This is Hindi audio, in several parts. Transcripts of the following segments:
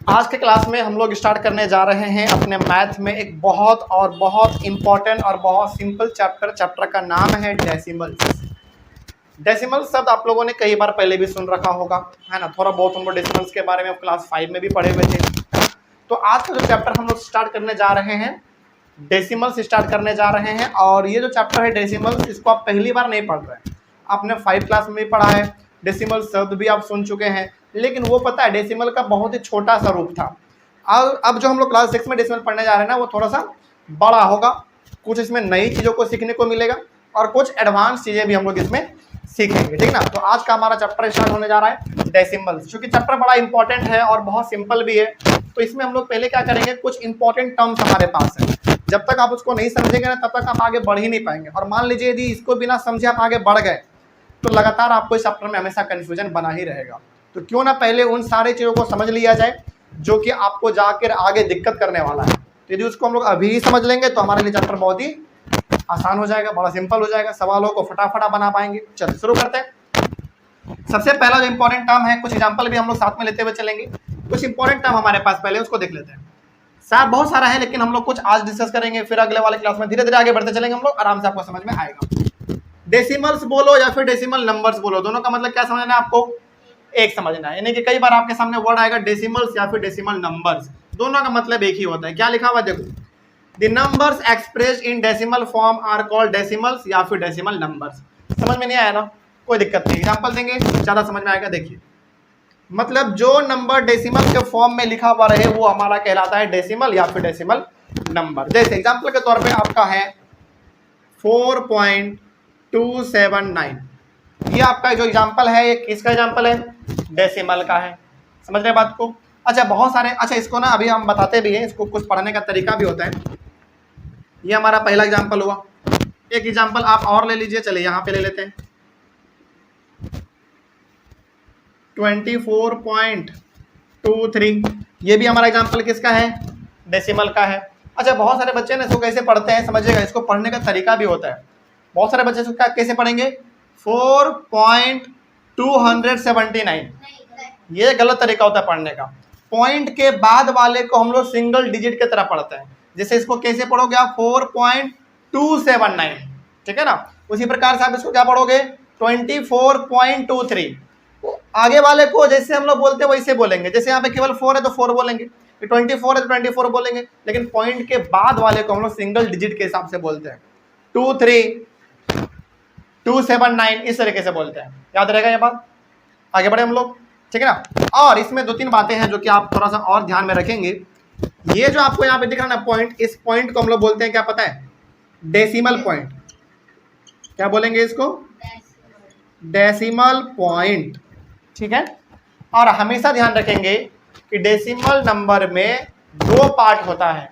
आज के क्लास में हम लोग स्टार्ट करने जा रहे हैं अपने मैथ में एक बहुत इंपॉर्टेंट और बहुत सिंपल चैप्टर का नाम है डेसिमल्स। डेसिमल शब्द आप लोगों ने कई बार पहले भी सुन रखा होगा, है ना। थोड़ा बहुत हम लोग डेसिमल्स के बारे में क्लास 5 में भी पढ़े हुए थे। तो आज का जो चैप्टर हम लोग स्टार्ट करने जा रहे हैं, डेसिमल्स स्टार्ट करने जा रहे हैं। और ये जो चैप्टर है डेसिमल्स, इसको आप पहली बार नहीं पढ़ रहे हैं, आपने 5 क्लास में भी पढ़ा है, डेसिमल शब्द भी आप सुन चुके हैं। लेकिन वो पता है डेसिमल का बहुत ही छोटा सा रूप था। अब जो हम लोग क्लास 6 में डेसिमल पढ़ने जा रहे हैं ना, वो थोड़ा सा बड़ा होगा। कुछ इसमें नई चीज़ों को सीखने को मिलेगा और कुछ एडवांस चीज़ें भी हम लोग इसमें सीखेंगे, ठीक ना। तो आज का हमारा चैप्टर स्टार्ट होने जा रहा है डेसिमल्स। क्योंकि चैप्टर बड़ा इंपॉर्टेंट है और बहुत सिंपल भी है, तो इसमें हम लोग पहले क्या करेंगे, कुछ इंपॉर्टेंट टर्म्स हमारे पास है। जब तक आप उसको नहीं समझेंगे ना, तब तक आप आगे बढ़ ही नहीं पाएंगे। और मान लीजिए यदि इसको बिना समझे आप आगे बढ़ गए, तो लगातार आपको इस चैप्टर में हमेशा कंफ्यूजन बना ही रहेगा। तो क्यों ना पहले उन सारी चीज़ों को समझ लिया जाए जो कि आपको जाकर आगे दिक्कत करने वाला है। तो यदि उसको हम लोग अभी ही समझ लेंगे तो हमारे लिए चैप्टर बहुत ही आसान हो जाएगा, बड़ा सिंपल हो जाएगा, सवालों को फटाफट बना पाएंगे। चलिए शुरू करते हैं। सबसे पहला जो इंपॉर्टेंट टर्म है, कुछ एग्जाम्पल भी हम लोग साथ में लेते हुए चलेंगे। कुछ इंपॉर्टेंट टर्म हमारे पास पहले उसको देख लेते हैं। बहुत सारा है, लेकिन हम लोग कुछ आज डिस्कस करेंगे, फिर अगले वाले क्लास में धीरे धीरे आगे बढ़ते चलेंगे हम लोग, आराम से आपको समझ में आएगा। डेसिमल्स बोलो या फिर डेसिमल नंबर्स बोलो, दोनों का मतलब क्या समझना है आपको, एक समझना है। यानी कि कई बार आपके सामने वर्ड आएगा डेसिमल्स या फिर डेसिमल नंबर्स, दोनों का मतलब एक ही होता है। क्या लिखा हुआ है देखो, the numbers expressed in decimal form are called decimals या फिर डेसिमल नंबर्स। समझ में नहीं आया ना, कोई दिक्कत नहीं, एग्जांपल देंगे ज्यादा समझ में आएगा। देखिए, मतलब जो नंबर डेसिमल के फॉर्म में लिखा हुआ रहे वो हमारा कहलाता है डेसिमल या फिर डेसिमल नंबर। जैसे एग्जांपल के तौर पे आपका है 4.279, ये आपका जो एग्जांपल है, ये किसका एग्जांपल है, डेसिमल का है। समझ रहे बात को। अच्छा, बहुत सारे, अच्छा इसको ना अभी हम बताते भी हैं, इसको कुछ पढ़ने का तरीका भी होता है। ये हमारा पहला एग्जांपल हुआ। एक एग्जांपल आप और ले लीजिए, चलिए यहाँ पे ले लेते हैं 24.23, ये भी हमारा एग्जांपल किसका है, डेसिमल का है। अच्छा, बहुत सारे बच्चे ना इसको कैसे पढ़ते हैं समझिएगा, इसको पढ़ने का तरीका भी होता है। बहुत सारे बच्चे इसको कैसे पढ़ेंगे, 4.279, ये गलत तरीका होता है पढ़ने का। पॉइंट के बाद वाले को हम लोग सिंगल डिजिट की तरह पढ़ते हैं। जैसे इसको कैसे पढ़ोगे आप, 4.279, ठीक है ना। उसी प्रकार से आप इसको क्या पढ़ोगे, 24.23। आगे वाले को जैसे हम लोग बोलते हैं वैसे बोलेंगे। जैसे यहाँ पे केवल 4 है तो 4 बोलेंगे, 24 है तो 24 बोलेंगे। लेकिन पॉइंट के बाद वाले को हम लोग सिंगल डिजिट के हिसाब से बोलते हैं, 23.279 इस तरीके से बोलते हैं। याद रहेगा ये बात, आगे बढ़े हम लोग, ठीक है ना। और इसमें 2-3 बातें हैं जो कि आप थोड़ा सा और ध्यान में रखेंगे। ये जो आपको यहाँ पे दिख रहा है ना पॉइंट, इस पॉइंट को हम लोग बोलते हैं, क्या पता है, डेसिमल पॉइंट। क्या बोलेंगे इसको, डेसिमल पॉइंट, ठीक है। और हमेशा ध्यान रखेंगे कि डेसिमल नंबर में 2 पार्ट होता है।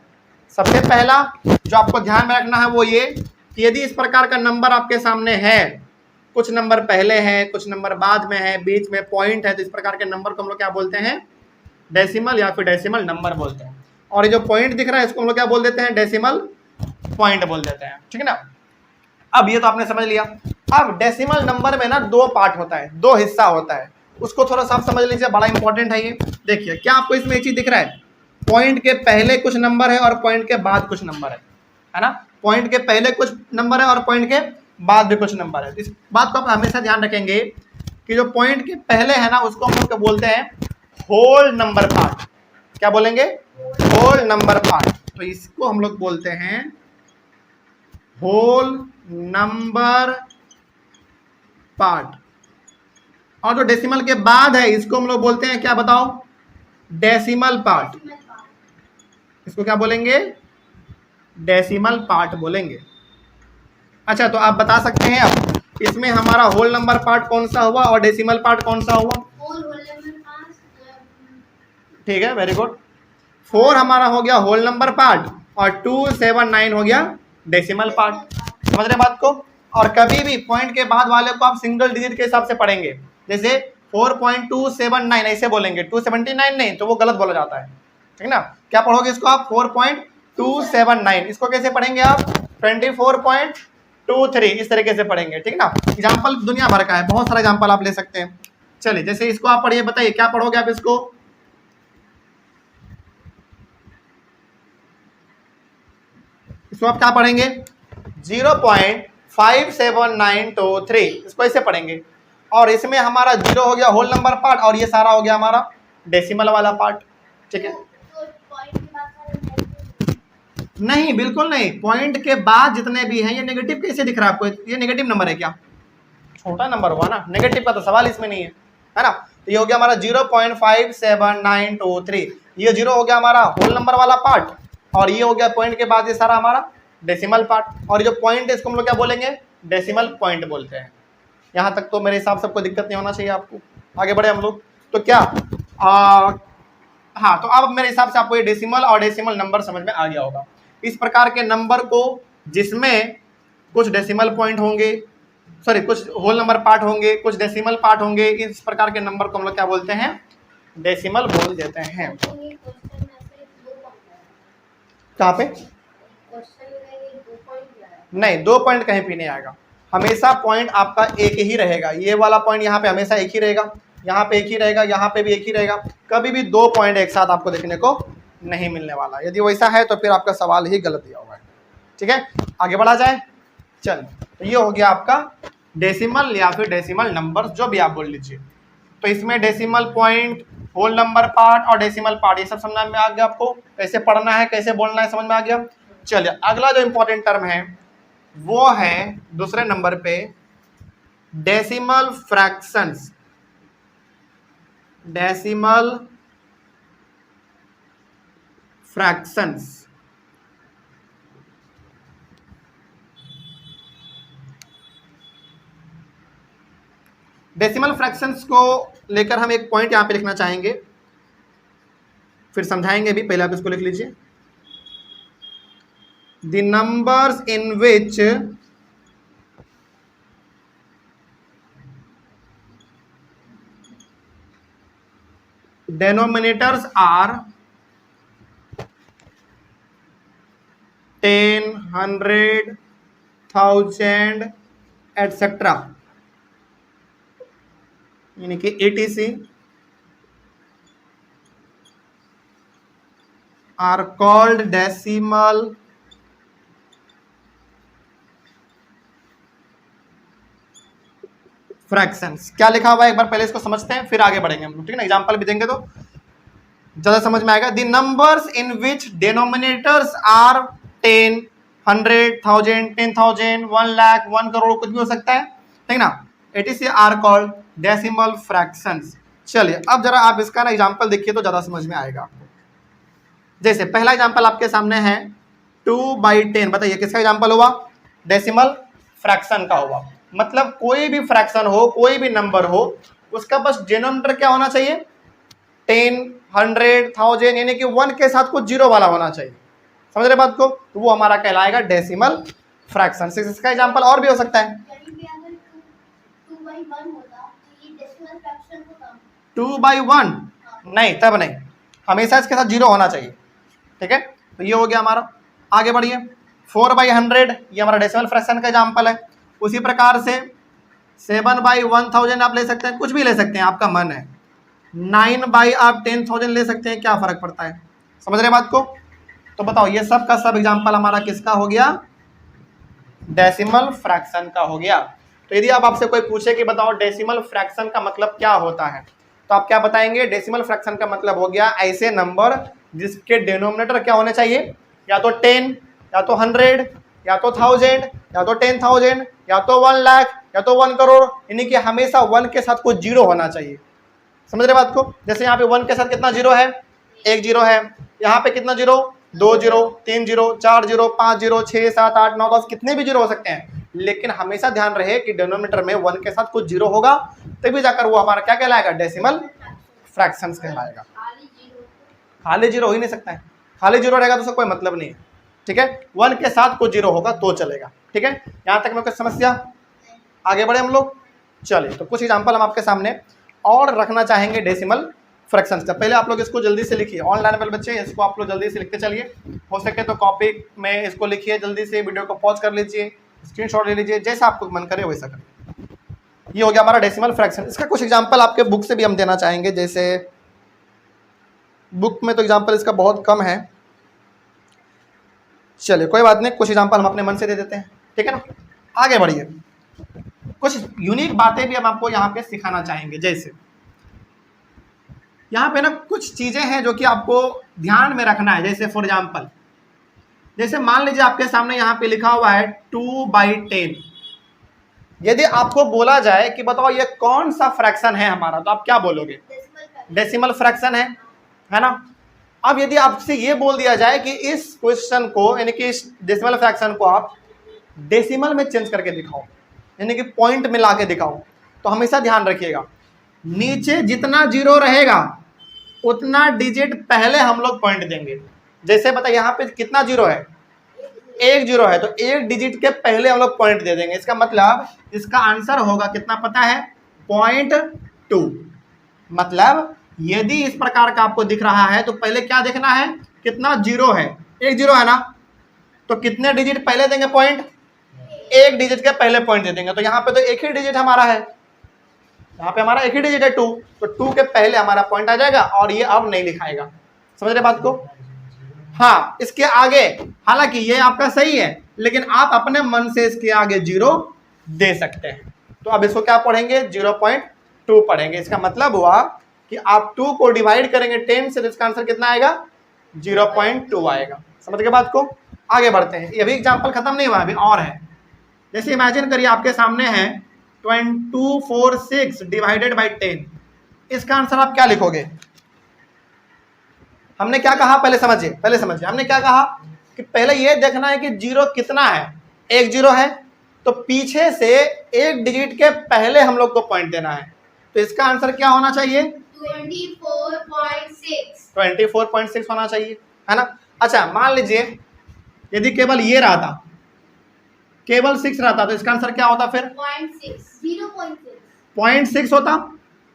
सबसे पहला जो आपको ध्यान में रखना है वो ये कि यदि इस प्रकार का नंबर आपके सामने है, कुछ नंबर पहले है, कुछ नंबर बाद में है, बीच में पॉइंट है, तो इस प्रकार के नंबर को हम लोग क्या बोलते हैं, डेसिमल या फिर डेसिमल नंबर बोलते हैं। और ये जो पॉइंट दिख रहा है इसको हम लोग क्या बोल देते हैं, डेसिमल पॉइंट बोल देते हैं, ठीक है ना। अब ये तो आपने समझ लिया। अब डेसिमल नंबर में ना 2 पार्ट होता है, 2 हिस्सा होता है, उसको थोड़ा सा आप समझ लीजिए, बड़ा इंपॉर्टेंट है ये। देखिए, क्या आपको इसमें एक चीज दिख रहा है, पॉइंट के पहले कुछ नंबर है और पॉइंट के बाद कुछ नंबर है ना। पॉइंट के पहले कुछ नंबर है और पॉइंट के बाद भी कुछ नंबर है। इस बात को आप हमेशा ध्यान रखेंगे कि जो पॉइंट के पहले है ना, उसको हम लोग बोलते हैं होल नंबर पार्ट। क्या बोलेंगे, होल नंबर पार्ट। तो इसको हम लोग बोलते हैं होल नंबर पार्ट। और जो डेसिमल के बाद है इसको हम लोग बोलते हैं, क्या बताओ, डेसिमल पार्ट। इसको क्या बोलेंगे, डेसिमल पार्ट बोलेंगे। अच्छा, तो आप बता सकते हैं अब इसमें हमारा होल नंबर पार्ट कौन सा हुआ और डेसिमल पार्ट कौन सा हुआ, ठीक है, वेरी गुड। 4 हमारा हो गया होल नंबर पार्ट और 279 हो गया डेसिमल पार्ट। समझ रहे बात को। और कभी भी पॉइंट के बाद वाले को आप सिंगल डिजिट के हिसाब से पढ़ेंगे। जैसे 4.279 ऐसे बोलेंगे, 279 नहीं, तो वो गलत बोला जाता है, ठीक ना। क्या पढ़ोगे इसको आप, 4.279। इसको कैसे पढ़ेंगे आप, 24.23 इस तरीके से पढ़ेंगे, ठीक ना। एग्जाम्पल दुनिया भर का है, बहुत सारा एग्जाम्पल आप ले सकते हैं। चलिए, जैसे इसको आप पढ़िए, बताइए क्या पढ़ोगे आप इसको, इसको आप क्या पढ़ेंगे 0.57923, इसको ऐसे पढ़ेंगे। और इसमें हमारा 0 हो गया होल नंबर पार्ट और ये सारा हो गया हमारा डेसिमल वाला पार्ट। ठीक है, नहीं बिल्कुल नहीं, पॉइंट के बाद जितने भी हैं ये नेगेटिव कैसे दिख रहा है आपको? ये नेगेटिव नंबर है क्या? छोटा नंबर हुआ ना, नेगेटिव का तो सवाल इसमें नहीं है ना। तो ये हो गया हमारा 0.57923, ये 0 हो गया हमारा होल नंबर वाला पार्ट और ये हो गया पॉइंट के बाद ये सारा हमारा डेसिमल पार्ट। और ये जो पॉइंट है इसको हम लोग क्या बोलेंगे? डेसिमल पॉइंट बोलते हैं। यहाँ तक तो मेरे हिसाब से कोई दिक्कत नहीं होना चाहिए आपको। आगे बढ़े हम लोग, तो क्या हाँ, तो अब मेरे हिसाब से आपको ये डेसिमल और डेसिमल नंबर समझ में आ गया होगा। इस प्रकार के नंबर को जिसमें कुछ डेसिमल पॉइंट होंगे, सॉरी कुछ होल नंबर पार्ट होंगे, कुछ डेसिमल पार्ट होंगे, इस प्रकार के नंबर को हम लोग क्या बोलते हैं? डेसिमल बोल देते हैं। कहाँ पे? नहीं, 2 पॉइंट कहीं भी नहीं आएगा, हमेशा पॉइंट आपका एक ही रहेगा। ये वाला पॉइंट यहाँ पे हमेशा एक ही रहेगा, यहाँ पे एक ही रहेगा, यहाँ पे भी एक ही रहेगा। कभी भी 2 पॉइंट एक साथ आपको देखने को नहीं मिलने वाला। यदि वैसा है तो फिर आपका सवाल ही गलत दिया हुआ है। ठीक है, आगे बढ़ा जाए। चल, तो ये हो गया आपका डेसिमल या फिर डेसिमल नंबर, जो भी आप बोल लीजिए। तो इसमें decimal point, whole number part और डेसिमल पार्ट, ये सब समझ में आ गया आपको? कैसे पढ़ना है, कैसे बोलना है, समझ में आ गया। चलिए, अगला जो इंपॉर्टेंट टर्म है वो है दूसरे नंबर पे decimal fractions. Decimal fractions, decimal fractions को लेकर हम एक पॉइंट यहां पे लिखना चाहेंगे, फिर समझाएंगे भी। पहले आप इसको लिख लीजिए, the numbers in which denominators are 10, 100, 1000 etc. यानी कि etc are called decimal fractions. क्या लिखा हुआ है एक बार पहले इसको समझते हैं, फिर आगे बढ़ेंगे हम लोग। ठीक है ना, एग्जांपल भी देंगे तो ज्यादा समझ में आएगा। The numbers in which denominators are 10, 100, 1000, 10,000, 1 lakh, 1 crore, कुछ भी हो सकता है। ठीक ना, etc are called decimal fractions. चलिए, अब जरा आप इसका ना एग्जांपल देखिए तो ज्यादा समझ में आएगा आपको। जैसे पहला एग्जांपल आपके सामने है 2/10। बताइए किसका एग्जांपल हुआ? डेसिमल फ्रैक्शन का हुआ। मतलब कोई भी फ्रैक्शन हो, कोई भी नंबर हो, उसका बस डिनोमिनेटर क्या होना चाहिए? 10, 100, 1000, यानी कि 1 के साथ कुछ 0 वाला होना चाहिए। समझ रहे बात को? तो वो हमारा कहलाएगा डेसिमल फ्रैक्शन। इसका एग्जांपल और भी हो सकता है। 2/1 नहीं, तब नहीं, हमेशा इसके साथ 0 होना चाहिए। ठीक है, तो ये हो गया हमारा। आगे बढ़िए, 4/100, ये हमारा डेसिमल फ्रैक्शन का एग्जांपल है। उसी प्रकार से 7/1000 आप ले सकते हैं, कुछ भी ले सकते हैं, आपका मन है। 9/10,000 ले सकते हैं, क्या फर्क पड़ता है? समझ रहे बात को? तो बताओ, ये सब का सब एग्जांपल हमारा किसका हो गया? डेसिमल फ्रैक्शन का हो गया। तो यदि आप आपसे कोई पूछे कि बताओ डेसिमल फ्रैक्शन का मतलब क्या होता है, तो आप क्या बताएंगे? डेसिमल फ्रैक्शन का मतलब हो गया ऐसे नंबर जिसके डिनोमिनेटर क्या होने चाहिए? या तो 10, या तो 100, या तो 1000, या तो 10,000, या तो 1 लाख, या तो 1 करोड़, यानी कि हमेशा 1 के साथ कुछ 0 होना चाहिए। समझ रहे बात को? जैसे यहाँ पे 1 के साथ कितना 0 है? 1 0 है। यहाँ पे कितना 0? 2 0, 3 0, 4 0, 5 0, 6 7 8 9 10, कितने भी 0 हो सकते हैं। लेकिन हमेशा ध्यान रहे कि डिनोमिनेटर में 1 के साथ कुछ 0 होगा, तभी जाकर वो हमारा क्या कहलाएगा? डेसिमल फ्रैक्शंस कहलाएगा। खाली 0 हो ही नहीं सकता है। खाली 0 रहेगा तो उसका कोई मतलब नहीं है। ठीक है, 1 के साथ कुछ 0 होगा तो चलेगा। ठीक है, यहाँ तक में कुछ समस्या? आगे बढ़े हम लोग। चलिए, तो कुछ एग्जांपल हम आपके सामने और रखना चाहेंगे डेसिमल फ्रैक्शंस का। पहले आप लोग इसको जल्दी से लिखिए, ऑनलाइन वाले बच्चे इसको आप लोग जल्दी से लिखते चलिए। हो सके तो कॉपी में इसको लिखिए, जल्दी से वीडियो को पॉज कर लीजिए, स्क्रीनशॉट ले लीजिए, जैसा आपको मन करे वैसा करिए। ये हो गया हमारा डेसिमल फ्रैक्शन। इसका कुछ एग्जाम्पल आपके बुक से भी हम देना चाहेंगे। जैसे बुक में तो एग्जाम्पल इसका बहुत कम है। चलिए कोई बात नहीं, कुछ एग्जांपल हम अपने मन से दे देते हैं, ठीक है ना। आगे बढ़िए, कुछ यूनिक बातें भी हम आपको यहाँ पे सिखाना चाहेंगे। जैसे यहाँ पे ना कुछ चीज़ें हैं जो कि आपको ध्यान में रखना है। जैसे फॉर एग्जाम्पल, जैसे मान लीजिए आपके सामने यहाँ पे लिखा हुआ है 2/10। यदि आपको बोला जाए कि बताओ ये कौन सा फ्रैक्शन है हमारा, तो आप क्या बोलोगे? डेसिमल फ्रैक्शन है ना। अब यदि आपसे ये बोल दिया जाए कि इस क्वेश्चन को, यानी कि इस डेसिमल फ्रैक्शन को आप डेसिमल में चेंज करके दिखाओ, यानी कि पॉइंट में ला के दिखाओ, तो हमेशा ध्यान रखिएगा नीचे जितना जीरो रहेगा उतना डिजिट पहले हम लोग पॉइंट देंगे। जैसे बताइए यहाँ पे कितना जीरो है? 1 जीरो है, तो 1 डिजिट के पहले हम लोग पॉइंट दे देंगे। इसका मतलब इसका आंसर होगा कितना पता है? 0.2। मतलब यदि इस प्रकार का आपको दिख रहा है तो पहले क्या देखना है? कितना जीरो है? 1 जीरो है ना, तो कितने डिजिट पहले देंगे पॉइंट? 1 डिजिट के पहले पॉइंट दे देंगे। तो यहाँ पे तो एक ही डिजिट हमारा है, यहाँ पे हमारा एक ही डिजिट है 2, तो 2 के पहले हमारा पॉइंट आ जाएगा और ये अब नहीं लिखाएगा। समझ रहे बात को? हाँ, इसके आगे हालांकि ये आपका सही है, लेकिन आप अपने मन से इसके आगे 0 दे सकते हैं। तो अब इसको क्या पढ़ेंगे? 0.2 पढ़ेंगे। इसका मतलब हुआ कि आप 2 को डिवाइड करेंगे 10 से, तो इसका आंसर कितना आएगा? 0.2 आएगा। समझ गए बात को? आगे बढ़ते हैं। ये भी एग्जाम्पल खत्म नहीं हुआ, अभी और है। जैसे इमेजिन करिए आपके सामने है 246 डिवाइडेड बाई 10। इसका आंसर आप क्या लिखोगे? हमने क्या कहा? पहले समझिए हमने क्या कहा कि पहले ये देखना है कि जीरो कितना है। 1 जीरो है, तो पीछे से 1 डिजिट के पहले हम लोग को पॉइंट देना है। तो इसका आंसर क्या होना चाहिए? 24.6 होना चाहिए, है ना। अच्छा, मान लीजिए यदि केवल ये रहा था, केवल 6 रहता, तो इसका आंसर क्या होता? फिर 0.6 होता,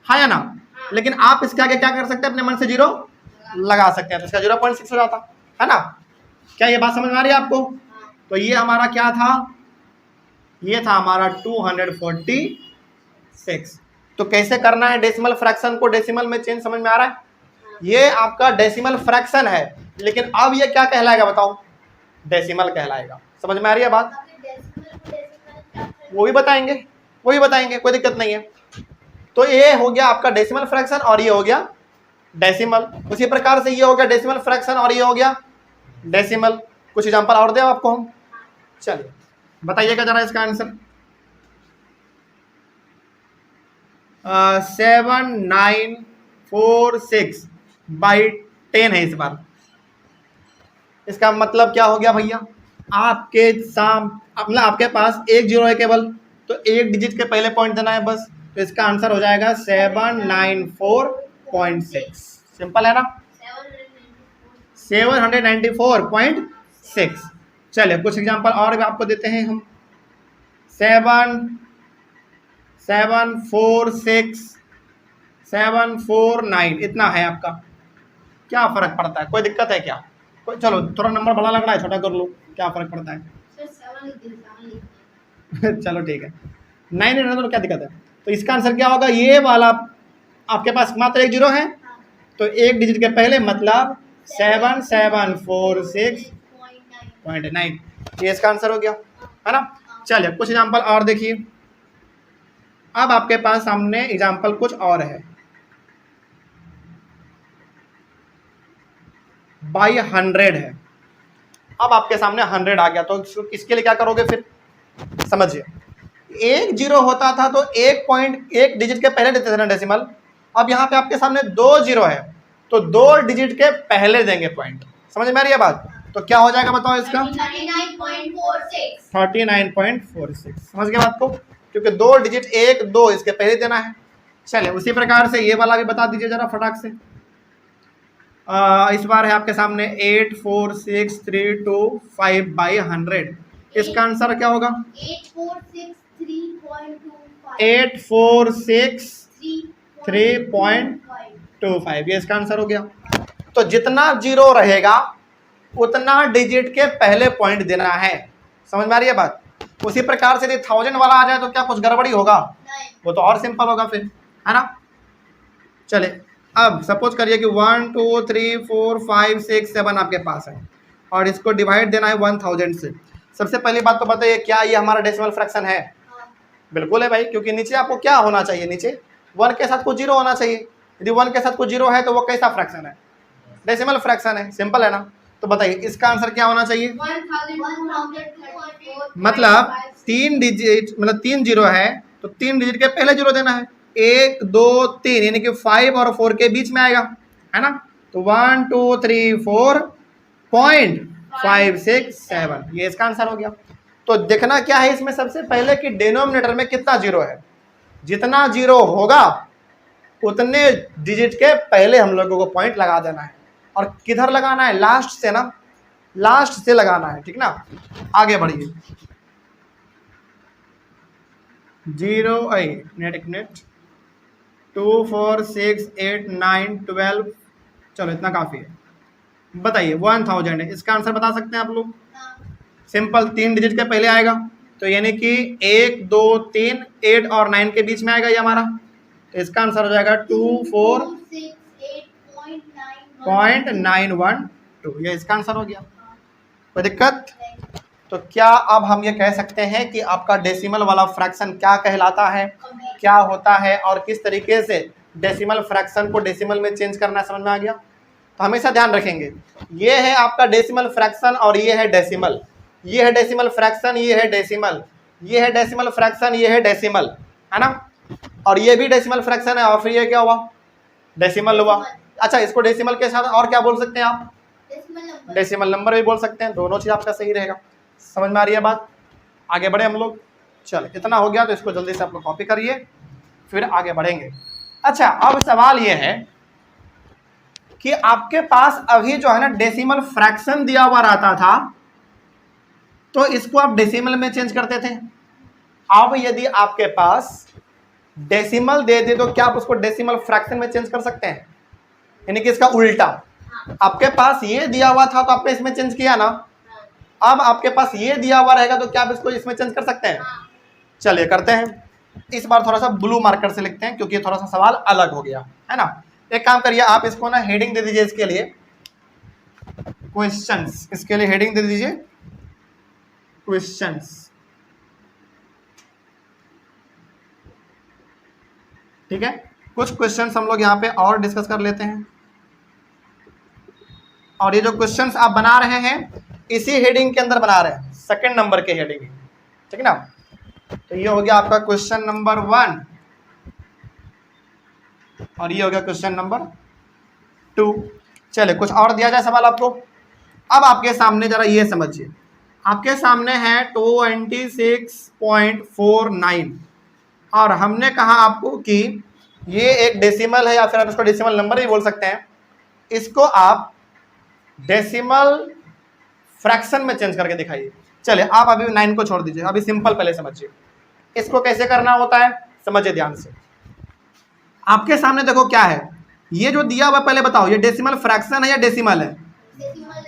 है या ना। लेकिन आप इसके आगे क्या कर सकते हैं? अपने मन से 0 लगा सकते हैं, तो इसका 0.6 हो जाता, है ना। क्या ये बात समझ में आ रही है आपको? तो ये हमारा क्या था? ये था हमारा 246। तो कैसे करना है डेसिमल फ्रैक्शन को डेसिमल में चेंज? समझ में आ रहा है? ये आपका डेसिमल फ्रैक्शन है, लेकिन अब ये क्या कहलाएगा बताओ? डेसिमल कहलाएगा। समझ में आ रही है बात? वो भी बताएंगे, कोई दिक्कत नहीं है। तो ये हो गया आपका डेसिमल फ्रैक्शन और ये हो गया डेसिमल। उसी प्रकार से ये हो गया डेसिमल फ्रैक्शन और ये हो गया डेसिमल। कुछ एग्जांपल और दे आपको हम, चलिए बताइएगा जरा इसका आंसर। 7946/10 है इस बार। इसका मतलब क्या हो गया भैया? आपके मतलब आपके पास 1 जीरो है केवल, तो 1 डिजिट के पहले पॉइंट देना है बस। तो इसका आंसर हो जाएगा 794.6। सिंपल है ना, 794.6। चलिए कुछ एग्जांपल और भी आपको देते हैं हम। 746, 749, इतना है आपका। क्या फर्क पड़ता है? कोई दिक्कत है क्या? कोई, चलो थोड़ा नंबर बड़ा लग रहा है, छोटा कर लो, क्या फर्क पड़ता है? चलो ठीक है, 9 रहना तो क्या दिक्कत है? तो इसका आंसर क्या होगा? ये वाला आपके पास मात्र 1 जीरो है, तो 1 डिजिट के पहले, मतलब 7746.9, ये इसका आंसर हो गया, है ना। चलिए कुछ एग्जांपल और देखिए। अब आपके पास सामने एग्जांपल कुछ और है। बाई 100 है। अब आपके सामने 100 आ गया, तो इसके लिए क्या करोगे फिर? समझिए, 1 जीरो होता था तो 1 डिजिट के पहले देते थे ना डेसिमल। अब यहाँ पे आपके सामने 2 जीरो है, तो 2 डिजिट के पहले देंगे पॉइंट। समझ में आ रही है बात? तो क्या हो जाएगा बताओ इसका? 39.46। समझ गए बात को? क्योंकि 2 डिजिट 1 2 इसके पहले देना है। चलिए उसी प्रकार से ये वाला भी बता दीजिए जरा फटाक से। इस बार है आपके सामने 84632.5/100। इसका आंसर क्या होगा? 846.3.25, ये इसका आंसर हो गया। तो जितना जीरो रहेगा उतना डिजिट के पहले पॉइंट देना है। समझ में आ रही है बात? उसी प्रकार से यदि 1000 वाला आ जाए तो क्या कुछ गड़बड़ी होगा? वो तो और सिंपल होगा फिर, है ना। चले अब सपोज करिए कि 1 2 3 4 5 6 7 आपके पास है, और इसको डिवाइड देना है 1000 से। सबसे पहली बात तो बताइए, क्या ये हमारा डेसिमल फ्रैक्शन है? बिल्कुल है भाई, क्योंकि नीचे आपको क्या होना चाहिए, नीचे 1 के साथ कुछ 0 होना चाहिए। यदि 1 के साथ कुछ 0 है तो वो कैसा फ्रैक्शन है? डेसिमल फ्रैक्शन है। सिंपल है ना? तो बताइए इसका आंसर क्या होना चाहिए? मतलब 3 डिजिट, मतलब 3 जीरो है तो 3 डिजिट के पहले 0 देना है। 1 2 3 यानी कि 5 और 4 के बीच में आएगा, है ना? तो 1 2 3 4 पॉइंट 5 6 7, ये इसका आंसर हो गया। तो देखना क्या है इसमें सबसे पहले कि डिनोमिनेटर में कितना 0 है। जितना 0 होगा उतने डिजिट के पहले हम लोगों को पॉइंट लगा देना है। और किधर लगाना है? लास्ट से ना, लास्ट से लगाना है, ठीक ना? आगे बढ़िए। 0 नेट 2 4 6 8 9 12, चलो इतना काफी है। बताइए 1000 है, इसका आंसर बता सकते हैं आप लोग? सिंपल, 3 डिजिट के पहले आएगा, तो यानी कि 1 2 3 8 और 9 के बीच में आएगा ये हमारा। तो इसका आंसर हो जाएगा 24.912, ये इसका आंसर हो गया। कोई दिक्कत? तो क्या अब हम ये कह सकते हैं कि आपका डेसिमल वाला फ्रैक्शन क्या कहलाता है, क्या होता है और किस तरीके से डेसिमल फ्रैक्शन को डेसिमल में चेंज करना है? समझ में आ गया? तो हमेशा ध्यान रखेंगे, ये है आपका डेसिमल फ्रैक्शन और ये है डेसिमल, ये है डेसिमल फ्रैक्शन, ये है डेसिमल, ये है डेसिमल फ्रैक्शन, ये है डेसिमल, है ना? और ये भी डेसिमल फ्रैक्शन है और फिर ये क्या हुआ? डेसिमल हुआ। अच्छा, इसको डेसिमल के साथ और क्या बोल सकते हैं आप? डेसिमल नंबर भी बोल सकते हैं। दोनों चीज आपका सही रहेगा। समझ में आ रही है बात? आगे बढ़े हम लोग। चलो इतना हो गया, तो इसको जल्दी से आप लोग कॉपी करिए, फिर आगे बढ़ेंगे। अच्छा, अब सवाल ये है कि आपके पास अभी जो है ना डेसिमल फ्रैक्शन दिया हुआ रहता था, तो इसको आप डेसिमल में चेंज करते थे। अब यदि आपके पास डेसिमल दे दे तो क्या आप उसको डेसिमल फ्रैक्शन में चेंज कर सकते हैं? यानी कि इसका उल्टा, आपके पास ये दिया हुआ था तो आपने इसमें चेंज किया ना, अब आपके पास ये दिया हुआ रहेगा तो क्या आप इसको इसमें चेंज कर सकते हैं? चलिए करते हैं। इस बार थोड़ा सा ब्लू मार्कर से लिखते हैं क्योंकि थोड़ा सा सवाल अलग हो गया, है ना? एक काम करिए, आप इसको ना हेडिंग दे दीजिए, इसके लिए क्वेश्चंस, इसके लिए हेडिंग दे दीजिए क्वेश्चंस, ठीक है? कुछ क्वेश्चंस हम लोग यहाँ पे और डिस्कस कर लेते हैं। और ये जो क्वेश्चंस आप बना रहे हैं इसी हेडिंग के अंदर बना रहे हैं, सेकंड नंबर के हेडिंग, ठीक है ना? तो ये हो गया आपका क्वेश्चन नंबर 1 और ये हो गया क्वेश्चन नंबर 2। चलिए कुछ और दिया जाए सवाल आपको। अब आपके सामने जरा ये समझिए, आपके सामने है 26.49 और हमने कहा आपको कि ये एक डेसिमल है, या फिर आप इसको डेसिमल नंबर भी बोल सकते हैं। इसको आप डेसिमल फ्रैक्शन में चेंज करके दिखाइए। चलिए आप अभी 9 को छोड़ दीजिए, अभी सिंपल पहले समझिए इसको कैसे करना होता है, समझिए ध्यान से। आपके सामने देखो क्या है, ये जो दिया हुआ पहले बताओ, ये डेसिमल फ्रैक्शन है या डेसिमल है?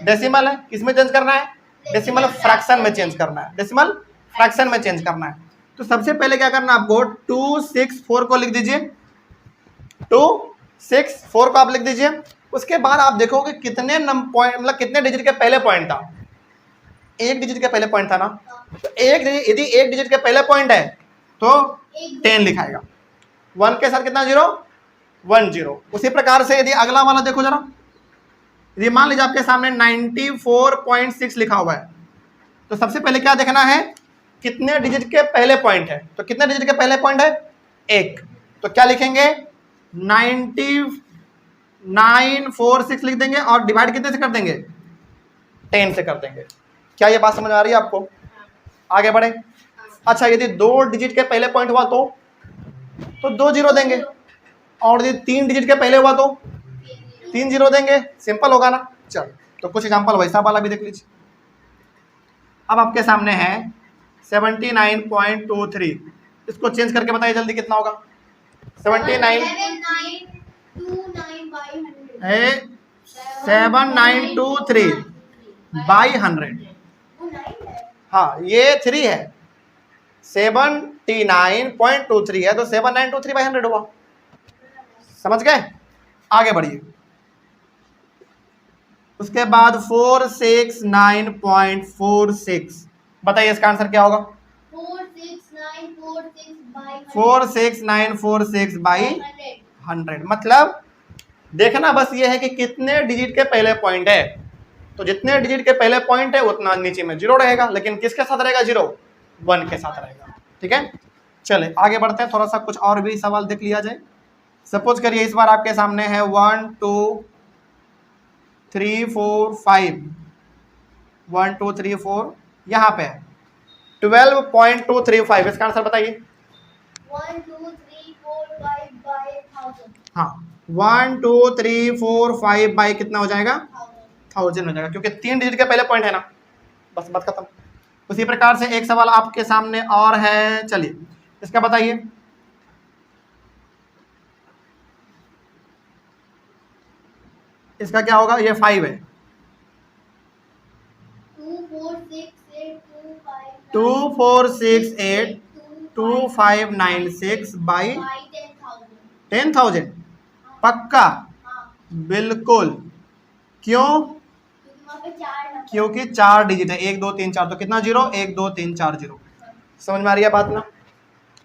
डेसिमल है। किसमें चेंज करना है? डेसिमल फ्रैक्शन में चेंज करना है, डेसिमल फ्रैक्शन में चेंज करना है। तो सबसे पहले क्या करना है आपको, 264 को लिख दीजिए, 264 को आप लिख दीजिए। उसके बाद आप देखोगे कितने पॉइंट, मतलब कितने डिजिट के पहले पॉइंट था? 1 डिजिट के पहले पॉइंट था ना, तो यदि 1 डिजिट के पहले पॉइंट है तो 10 लिखाएगा। 1 के साथ कितना 0? 1 0। उसी प्रकार से यदि अगला वाला देखो जरा, यदि मान लीजिए आपके सामने 94.6 लिखा हुआ है, तो सबसे पहले क्या देखना है, कितने डिजिट के पहले पॉइंट है। तो कितने डिजिट के पहले पॉइंट है? 1। तो क्या लिखेंगे, 946 लिख देंगे और डिवाइड कितने से कर देंगे? 10 से कर देंगे। क्या ये बात समझ आ रही है आपको? आगे बढ़े। अच्छा, यदि 2 डिजिट के पहले पॉइंट हुआ तो 2 0 देंगे, और यदि 3 डिजिट के पहले हुआ तो 3 0 देंगे। सिंपल होगा ना? चलो तो कुछ एग्जांपल वैसा वाला भी देख लीजिए। अब आपके सामने है 79.23, इसको चेंज करके बताइए जल्दी कितना होगा? 7923 बाई 100। हाँ ये 3 है, 79.23 है, तो 7923 बाई 100 हुआ। समझ गए? आगे बढ़िए। उसके बाद 469.46। बताइए इसका आंसर क्या होगा? 46946 बाई 100। मतलब देखना बस ये है कि कितने डिजिट के पहले पॉइंट है। तो जितने डिजिट के पहले पॉइंट है उतना नीचे में जीरो रहेगा, लेकिन किसके साथ रहेगा जीरो? 1 के साथ रहेगा। ठीक है, चले आगे बढ़ते हैं, थोड़ा सा कुछ और भी सवाल देख लिया जाए। सपोज करिए इस बार आपके सामने है 1 2 3 4 5, 1 2 3 4, यहाँ पे 12.235। इसका आंसर बताइए। 1 2 3 4 5 by 1000। हाँ, 1 2 3 4 5 बाई कितना हो जाएगा? 1000 हो जाएगा, क्योंकि 3 डिजिट के पहले पॉइंट है ना। बस बात खत्म। उसी प्रकार से एक सवाल आपके सामने और है, चलिए इसका बताइए। इसका क्या होगा? ये 5 है। 24682596 बाई 10,000। पक्का? बिल्कुल। क्यों? क्योंकि 4 डिजिट है, 1 2 3 4, तो कितना जीरो? 1 2 3 4 जीरो। समझ में आ रही है बात ना?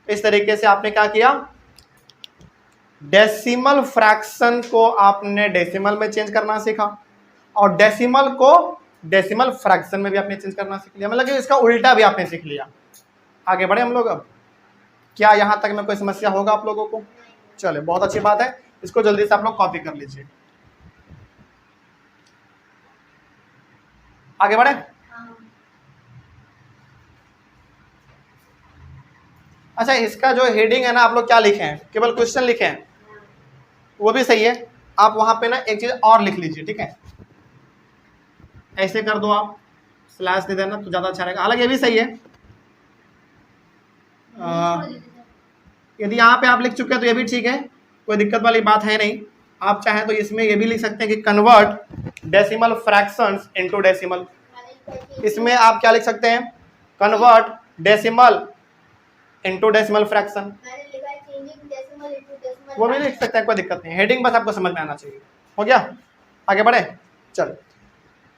इस तरीके से आपने क्या किया, डेसिमल फ्रैक्शन को आपने डेसिमल में चेंज करना सीखा, और डेसिमल को डेसिमल फ्रैक्शन में भी आपने चेंज करना सीख लिया। मतलब इसका उल्टा भी आपने सीख लिया। आगे बढ़े हम लोग अब। क्या यहाँ तक में कोई समस्या होगा आप लोगों को? चले, बहुत अच्छी बात है। इसको जल्दी से आप लोग कॉपी कर लीजिए। आगे बढ़े। अच्छा, इसका जो हेडिंग है ना, आप लोग क्या लिखे हैं? केवल क्वेश्चन लिखे हैं, वो भी सही है। आप वहां पे ना एक चीज और लिख लीजिए, ठीक है? ऐसे कर दो, आप स्लैश दे देना तो ज्यादा अच्छा रहेगा। हालांकि ये भी सही है। यदि यहाँ पे आप लिख चुके हैं तो ये भी ठीक है, कोई दिक्कत वाली बात है नहीं। आप चाहें तो इसमें ये भी लिख सकते हैं कि convert decimal fractions into decimal. इसमें आप क्या लिख सकते हैं? Convert decimal into decimal fraction. वो भी लिख सकते हैं, कोई दिक्कत नहीं। हेडिंग बस आपको समझ में आना चाहिए। हो गया? आगे बढ़े। चलो,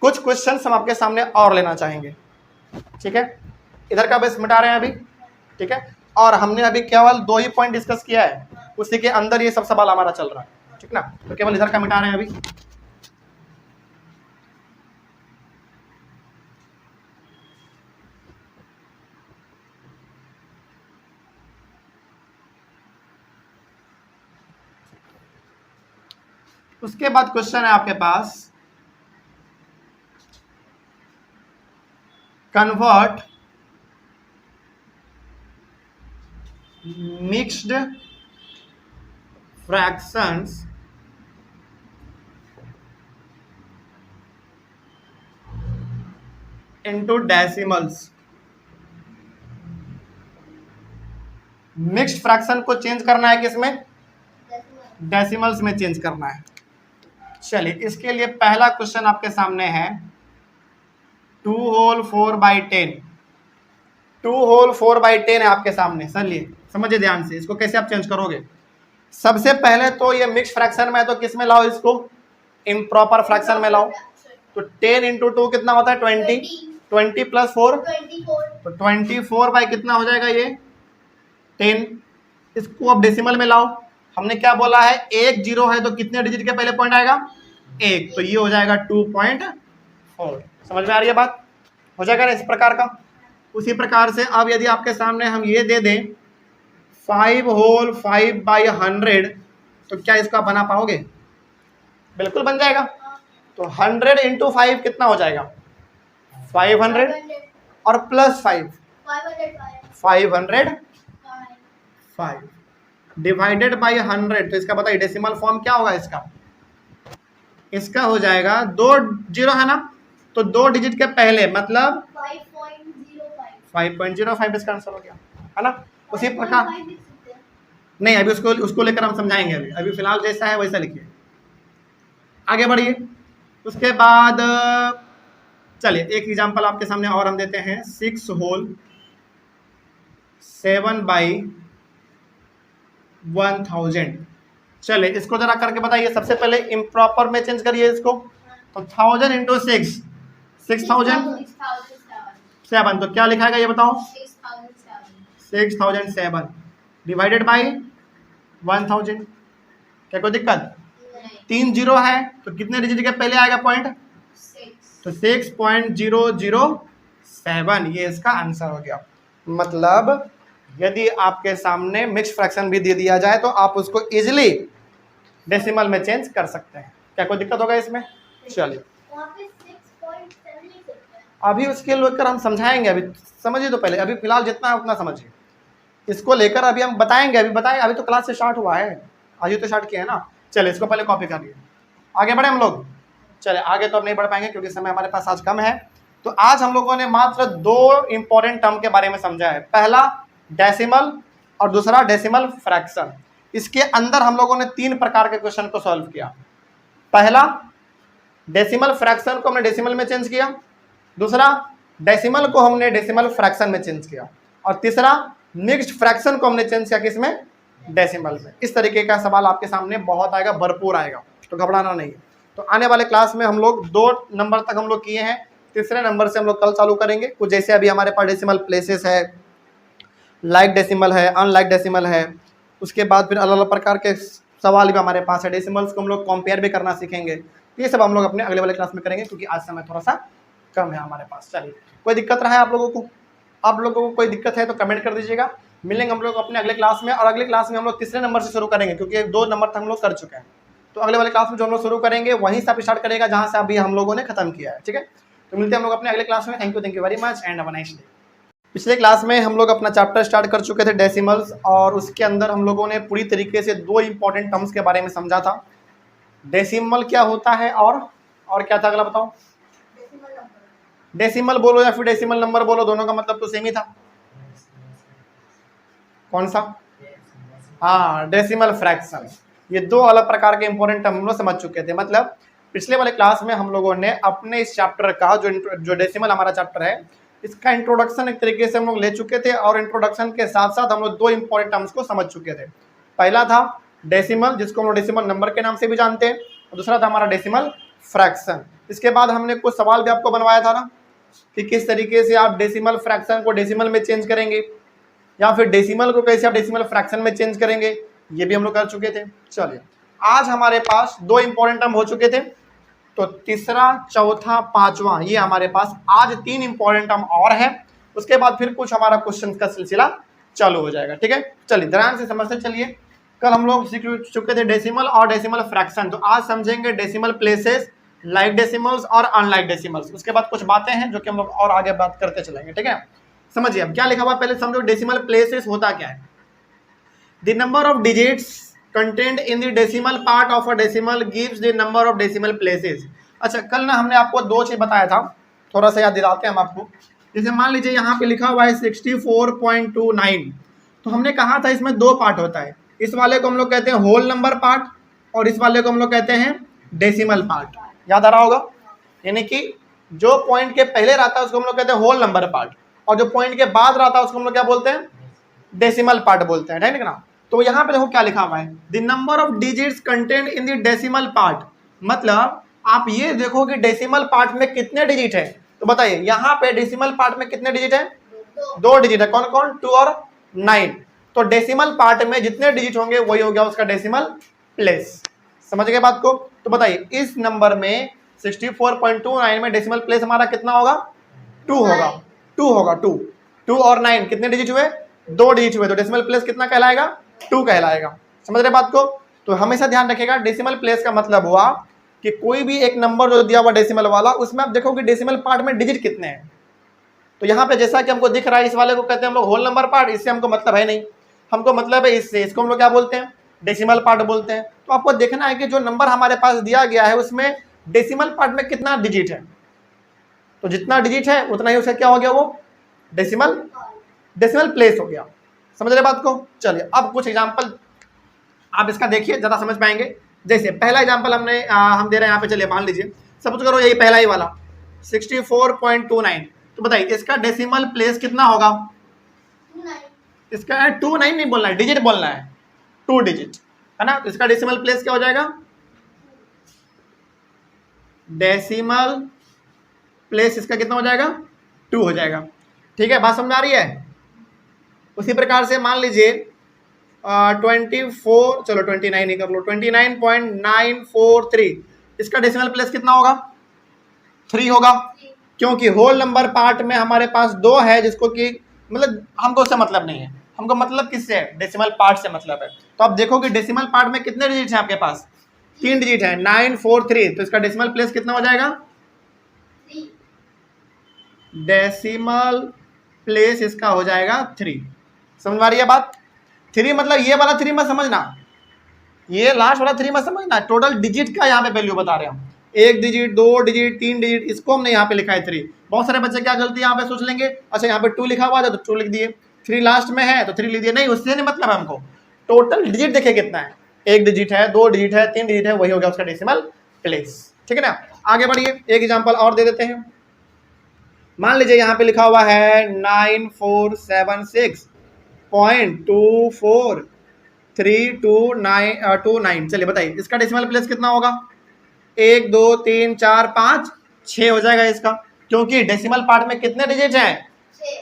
कुछ क्वेश्चन हम आपके सामने और लेना चाहेंगे, ठीक है? इधर का बेस मिटा रहे हैं अभी, ठीक है? और हमने अभी केवल 2 ही पॉइंट डिस्कस किया है, उसी के अंदर ये सब सवाल हमारा चल रहा है, ठीक ना? तो केवल इधर का मिटा रहे हैं अभी। उसके बाद क्वेश्चन है आपके पास, convert mixed fractions into decimals. Mixed fraction को चेंज करना है किसमें? डेसिमल्स में चेंज करना है। चलिए, इसके लिए पहला क्वेश्चन आपके सामने है 2 होल 4 बाई 10। 2 होल 4 बाई 10 है आपके सामने। चलिए समझिए ध्यान से, इसको कैसे आप चेंज करोगे। सबसे पहले तो ये मिक्स फ्रैक्शन में है, तो किस में लाओ इसको? इम्प्रॉपर फ्रैक्शन में लाओ। तो 10 इंटू 2 कितना होता है? 20। 20 प्लस 4, तो 24 बाई कितना हो जाएगा ये? 10। इसको अब डेसिमल में लाओ। हमने क्या बोला है? 1 0 है तो कितने डिजिट के पहले पॉइंट आएगा? 1, तो ये हो जाएगा 2.4। समझ में आ रही है बात? हो जाएगा ना इस प्रकार का। उसी प्रकार से अब यदि आपके सामने हम ये दे दें 5 होल 5 बाई 100, तो क्या इसका बना पाओगे? बिल्कुल बन जाएगा। तो 100 इंटू 5 कितना हो जाएगा? 500 और प्लस 5 505 डिवाइडेड बाई 100। तो इसका बताइए डेसिमल फॉर्म क्या होगा इसका? इसका हो जाएगा 2 0 है ना, तो 2 डिजिट के पहले, मतलब 5.05 इसका आंसर हो गया, है ना? उसी प्रकार नहीं, अभी उसको लेकर हम समझाएंगे। अभी फिलहाल जैसा है वैसा लिखिए। आगे बढ़िए। उसके बाद चलिए एक एग्जांपल आपके सामने और हम देते हैं। 6 होल 7 बाई 1000। चलिए इसको जरा करके बताइए। सबसे पहले इम्प्रॉपर में चेंज करिए इसको। तो 1000 इंटू 6, 6007, तो क्या लिखा है ये बताओ? 6007 डिवाइडेड बाई 1000। क्या कोई दिक्कत? 3 जीरो है तो कितने डिजिट के पहले आएगा पॉइंट? तो 6.007, ये इसका आंसर हो गया। मतलब यदि आपके सामने मिक्स फ्रैक्शन भी दे दिया जाए तो आप उसको इजीली डेसिमल में चेंज कर सकते हैं। क्या कोई दिक्कत होगा इसमें? चलिए वहाँ पे 6.7 लिख सकते हैं। अभी उसके लेकर हम समझाएंगे, अभी समझिए तो पहले, अभी फिलहाल जितना है उतना समझिए। इसको लेकर अभी हम बताएंगे, अभी तो क्लास से स्टार्ट हुआ है, आज ही तो स्टार्ट किया है ना। चलिए इसको पहले कॉपी कर लिए, आगे बढ़े हम लोग। चले आगे तो अब नहीं बढ़ पाएंगे क्योंकि समय हमारे पास आज कम है। तो आज हम लोगों ने मात्र 2 इंपॉर्टेंट टर्म के बारे में समझा है, पहला डेसिमल और दूसरा डेसिमल फ्रैक्शन। इसके अंदर हम लोगों ने 3 प्रकार के क्वेश्चन को सॉल्व किया। पहला, डेसिमल फ्रैक्शन को हमने डेसिमल में चेंज किया, दूसरा डेसिमल को हमने डेसिमल फ्रैक्शन में चेंज किया, और तीसरा मिक्स्ड फ्रैक्शन को हमने चेंज किया किसमें? डेसिमल में। इस तरीके का सवाल आपके सामने बहुत आएगा, भरपूर आएगा, तो घबराना नहीं है। तो आने वाले क्लास में हम लोग 2 नंबर तक हम लोग किए हैं, तीसरे नंबर से हम लोग कल चालू करेंगे। कुछ जैसे अभी हमारे पास डेसिमल प्लेसेस है, लाइक डेसिमल है, अनलाइक डेसिमल है, उसके बाद फिर अलग अलग प्रकार के सवाल भी हमारे पास है। डेसिमल्स को हम लोग कंपेयर भी करना सीखेंगे। ये सब हम लोग अपने अगले वाले क्लास में करेंगे क्योंकि आज समय थोड़ा सा कम है हमारे पास। चलिए, कोई दिक्कत रहा है आप लोगों को? आप लोगों को कोई दिक्कत है तो कमेंट कर दीजिएगा। मिलेंगे हम लोग अपने अगले क्लास में, और अगले क्लास में हम लोग तीसरे नंबर से शुरू करेंगे क्योंकि 2 नंबर तक हम लोग कर चुके हैं। तो अगले वाले क्लास में जो हम लोग शुरू करेंगे वहीं से आप स्टार्ट करेगा जहाँ से अभी हम लोगों ने खत्म किया है। ठीक है, तो मिलते हैं हम लोग अपने अगले क्लास में। Thank you very much and have a nice day. पिछले क्लास में हम लोग अपना चैप्टर स्टार्ट कर चुके थे डेसिमल्स, और उसके अंदर हम लोगों ने पूरी तरीके से 2 इंपॉर्टेंट टर्म्स के बारे में समझा था। डेसिमल क्या होता है और क्या था अगला बताओ? डेसिमल बोलो या फिर डेसिमल नंबर बोलो, दोनों का मतलब तो सेम ही था। कौन सा? हाँ, डेसिमल फ्रैक्शन। ये 2 अलग प्रकार के इंपॉर्टेंट टर्म हम लोग समझ चुके थे। मतलब पिछले वाले क्लास में हम लोगों ने अपने इस चैप्टर का जो डेसिमल हमारा चैप्टर है, इसका इंट्रोडक्शन एक तरीके से हम लोग ले चुके थे, और इंट्रोडक्शन के साथ साथ हम लोग 2 इंपॉर्टेंट टर्म्स को समझ चुके थे। पहला था डेसिमल, जिसको हम लोग डेसिमल नंबर के नाम से भी जानते हैं, और दूसरा था हमारा डेसिमल फ्रैक्शन। इसके बाद हमने कुछ सवाल भी आपको बनवाया था ना कि किस तरीके से आप डेसिमल फ्रैक्शन को डेसिमल में चेंज करेंगे, या फिर डेसिमल को कैसे आप डेसिमल फ्रैक्शन में चेंज करेंगे, ये भी हम लोग कर चुके थे। चलिए, आज हमारे पास 2 इंपॉर्टेंट टर्म हो चुके थे, तो तीसरा, चौथा, पांचवा, ये हमारे पास आज 3 इंपॉर्टेंट टर्म और है। उसके बाद फिर कुछ हमारा क्वेश्चन का सिलसिला चालू हो जाएगा। ठीक है, चलिए ध्यान से समझते चलिए। कल हम लोग सीख चुके थे डेसिमल और डेसिमल फ्रैक्शन, तो आज समझेंगे डेसिमल प्लेसेस, लाइक डेसिमल्स और अनलाइक डेसिमल्स। उसके बाद कुछ बातें हैं जो कि हम लोग और आगे बात करते चलेंगे। ठीक है, समझिए अब क्या लिखा हुआ, पहले समझो डेसिमल प्लेसेस होता क्या है। The number of digits content in the decimal part of a decimal gives the number of decimal places. अच्छा, कल ना हमने आपको 2 चीज बताया था, थोड़ा सा याद दिलाते हैं हम आपको। जैसे मान लीजिए यहाँ पे लिखा हुआ है 64.29, तो हमने कहा था इसमें 2 पार्ट होता है। इस वाले को हम लोग कहते हैं होल नंबर पार्ट, और इस वाले को हम लोग कहते हैं डेसिमल पार्ट। याद आ रहा होगा? यानी कि जो पॉइंट के पहले रहता है उसको हम लोग कहते हैं होल नंबर पार्ट, और जो पॉइंट के बाद रहता है उसको हम लोग क्या बोलते हैं? डेसिमल पार्ट बोलते हैं। ठीक है ना? तो यहाँ पे देखो क्या लिखा हुआ है, the number of digits content in the decimal part. मतलब आप ये देखो कि डेसिमल पार्ट में कितने डिजिट है, तो बताइए यहाँ पे डेसिमल पार्ट में कितने डिजिट है? 2 डिजिट है। कौन कौन? 2 और 9। तो डेसिमल पार्ट में जितने डिजिट होंगे वही हो गया उसका डेसिमल प्लेस। समझ गए बात को? तो बताइए इस नंबर में 64.29 में डेसिमल प्लेस हमारा कितना होगा? 2 होगा। 2 होगा। 2 और 9 कितने डिजिट हुए? 2 डिजिट हुए। तो डेसिमल प्लेस कितना कहलाएगा? 2 कहलाएगा। समझ रहे बात को? तो हमेशा ध्यान रखिएगा, डेसिमल प्लेस का मतलब हुआ कि कोई भी एक नंबर जो दिया हुआ डेसिमल वाला, उसमें आप देखो कि डेसिमल पार्ट में डिजिट कितने हैं। तो यहाँ पे जैसा कि हमको दिख रहा है, इस वाले को कहते हैं हम लोग होल नंबर पार्ट, इससे हमको मतलब है नहीं, हमको मतलब है इससे, इसको हम लोग क्या बोलते हैं? डेसिमल पार्ट बोलते हैं। तो आपको देखना है कि जो नंबर हमारे पास दिया गया है उसमें डेसिमल पार्ट में कितना डिजिट है, तो जितना डिजिट है उतना ही उसका क्या हो गया? वो डेसिमल प्लेस हो गया। समझ रहे बात को? चलिए अब कुछ एग्जांपल आप इसका देखिए, ज़्यादा समझ पाएंगे। जैसे पहला एग्जांपल हम दे रहे हैं यहाँ पे। चलिए मान लीजिए, सपोज करो यही पहला ही वाला 64.29, तो बताइए इसका डेसिमल प्लेस कितना होगा? 29। इसका 29 नहीं बोलना है, डिजिट बोलना है, 2 डिजिट है ना। तो इसका डेसिमल प्लेस क्या हो जाएगा? डेसिमल प्लेस इसका कितना हो जाएगा 2 हो जाएगा। ठीक है, बात समझ में आ रही है। उसी प्रकार से मान लीजिए 24, चलो 29 ही कर लो, 29.943 इसका डेसिमल प्लेस कितना होगा 3 होगा, क्योंकि होल नंबर पार्ट में हमारे पास 2 है, जिसको कि मतलब हमको उससे मतलब नहीं है, हमको मतलब किससे है, डेसिमल पार्ट से मतलब है। तो आप देखो कि डेसिमल पार्ट में कितने डिजिट हैं आपके पास, 3 डिजिट है 943, तो इसका डेसिमल प्लेस कितना हो जाएगा, डेसिमल प्लेस इसका हो जाएगा 3। समझ में आ रही है बात। 3 मतलब ये वाला 3 मत समझना, ये लास्ट वाला 3 मत समझना, टोटल डिजिट का यहाँ पे वैल्यू बता रहे हैं हम, 1 डिजिट 2 डिजिट 3 डिजिट, इसको हमने यहाँ पे लिखा है 3। बहुत सारे बच्चे क्या गलती यहाँ पे सोच लेंगे, अच्छा यहाँ पे 2 लिखा हुआ था तो 2 लिख दिए, 3 लास्ट में है तो 3 लिख दिए, नहीं उससे नहीं मतलब है हमको, टोटल डिजिट देखिए कितना है, 1 डिजिट है 2 डिजिट है 3 डिजिट है, वही हो गया उसका डेसिमल प्लेस। ठीक है ना, आगे बढ़िए, एक एग्जाम्पल और दे देते हैं। मान लीजिए यहाँ पे लिखा हुआ है 9476.243229, चलिए बताइए इसका डेसिमल प्लेस कितना होगा, 1 2 3 4 5 6 हो जाएगा इसका, क्योंकि डेसिमल पार्ट में कितने डिजिट हैं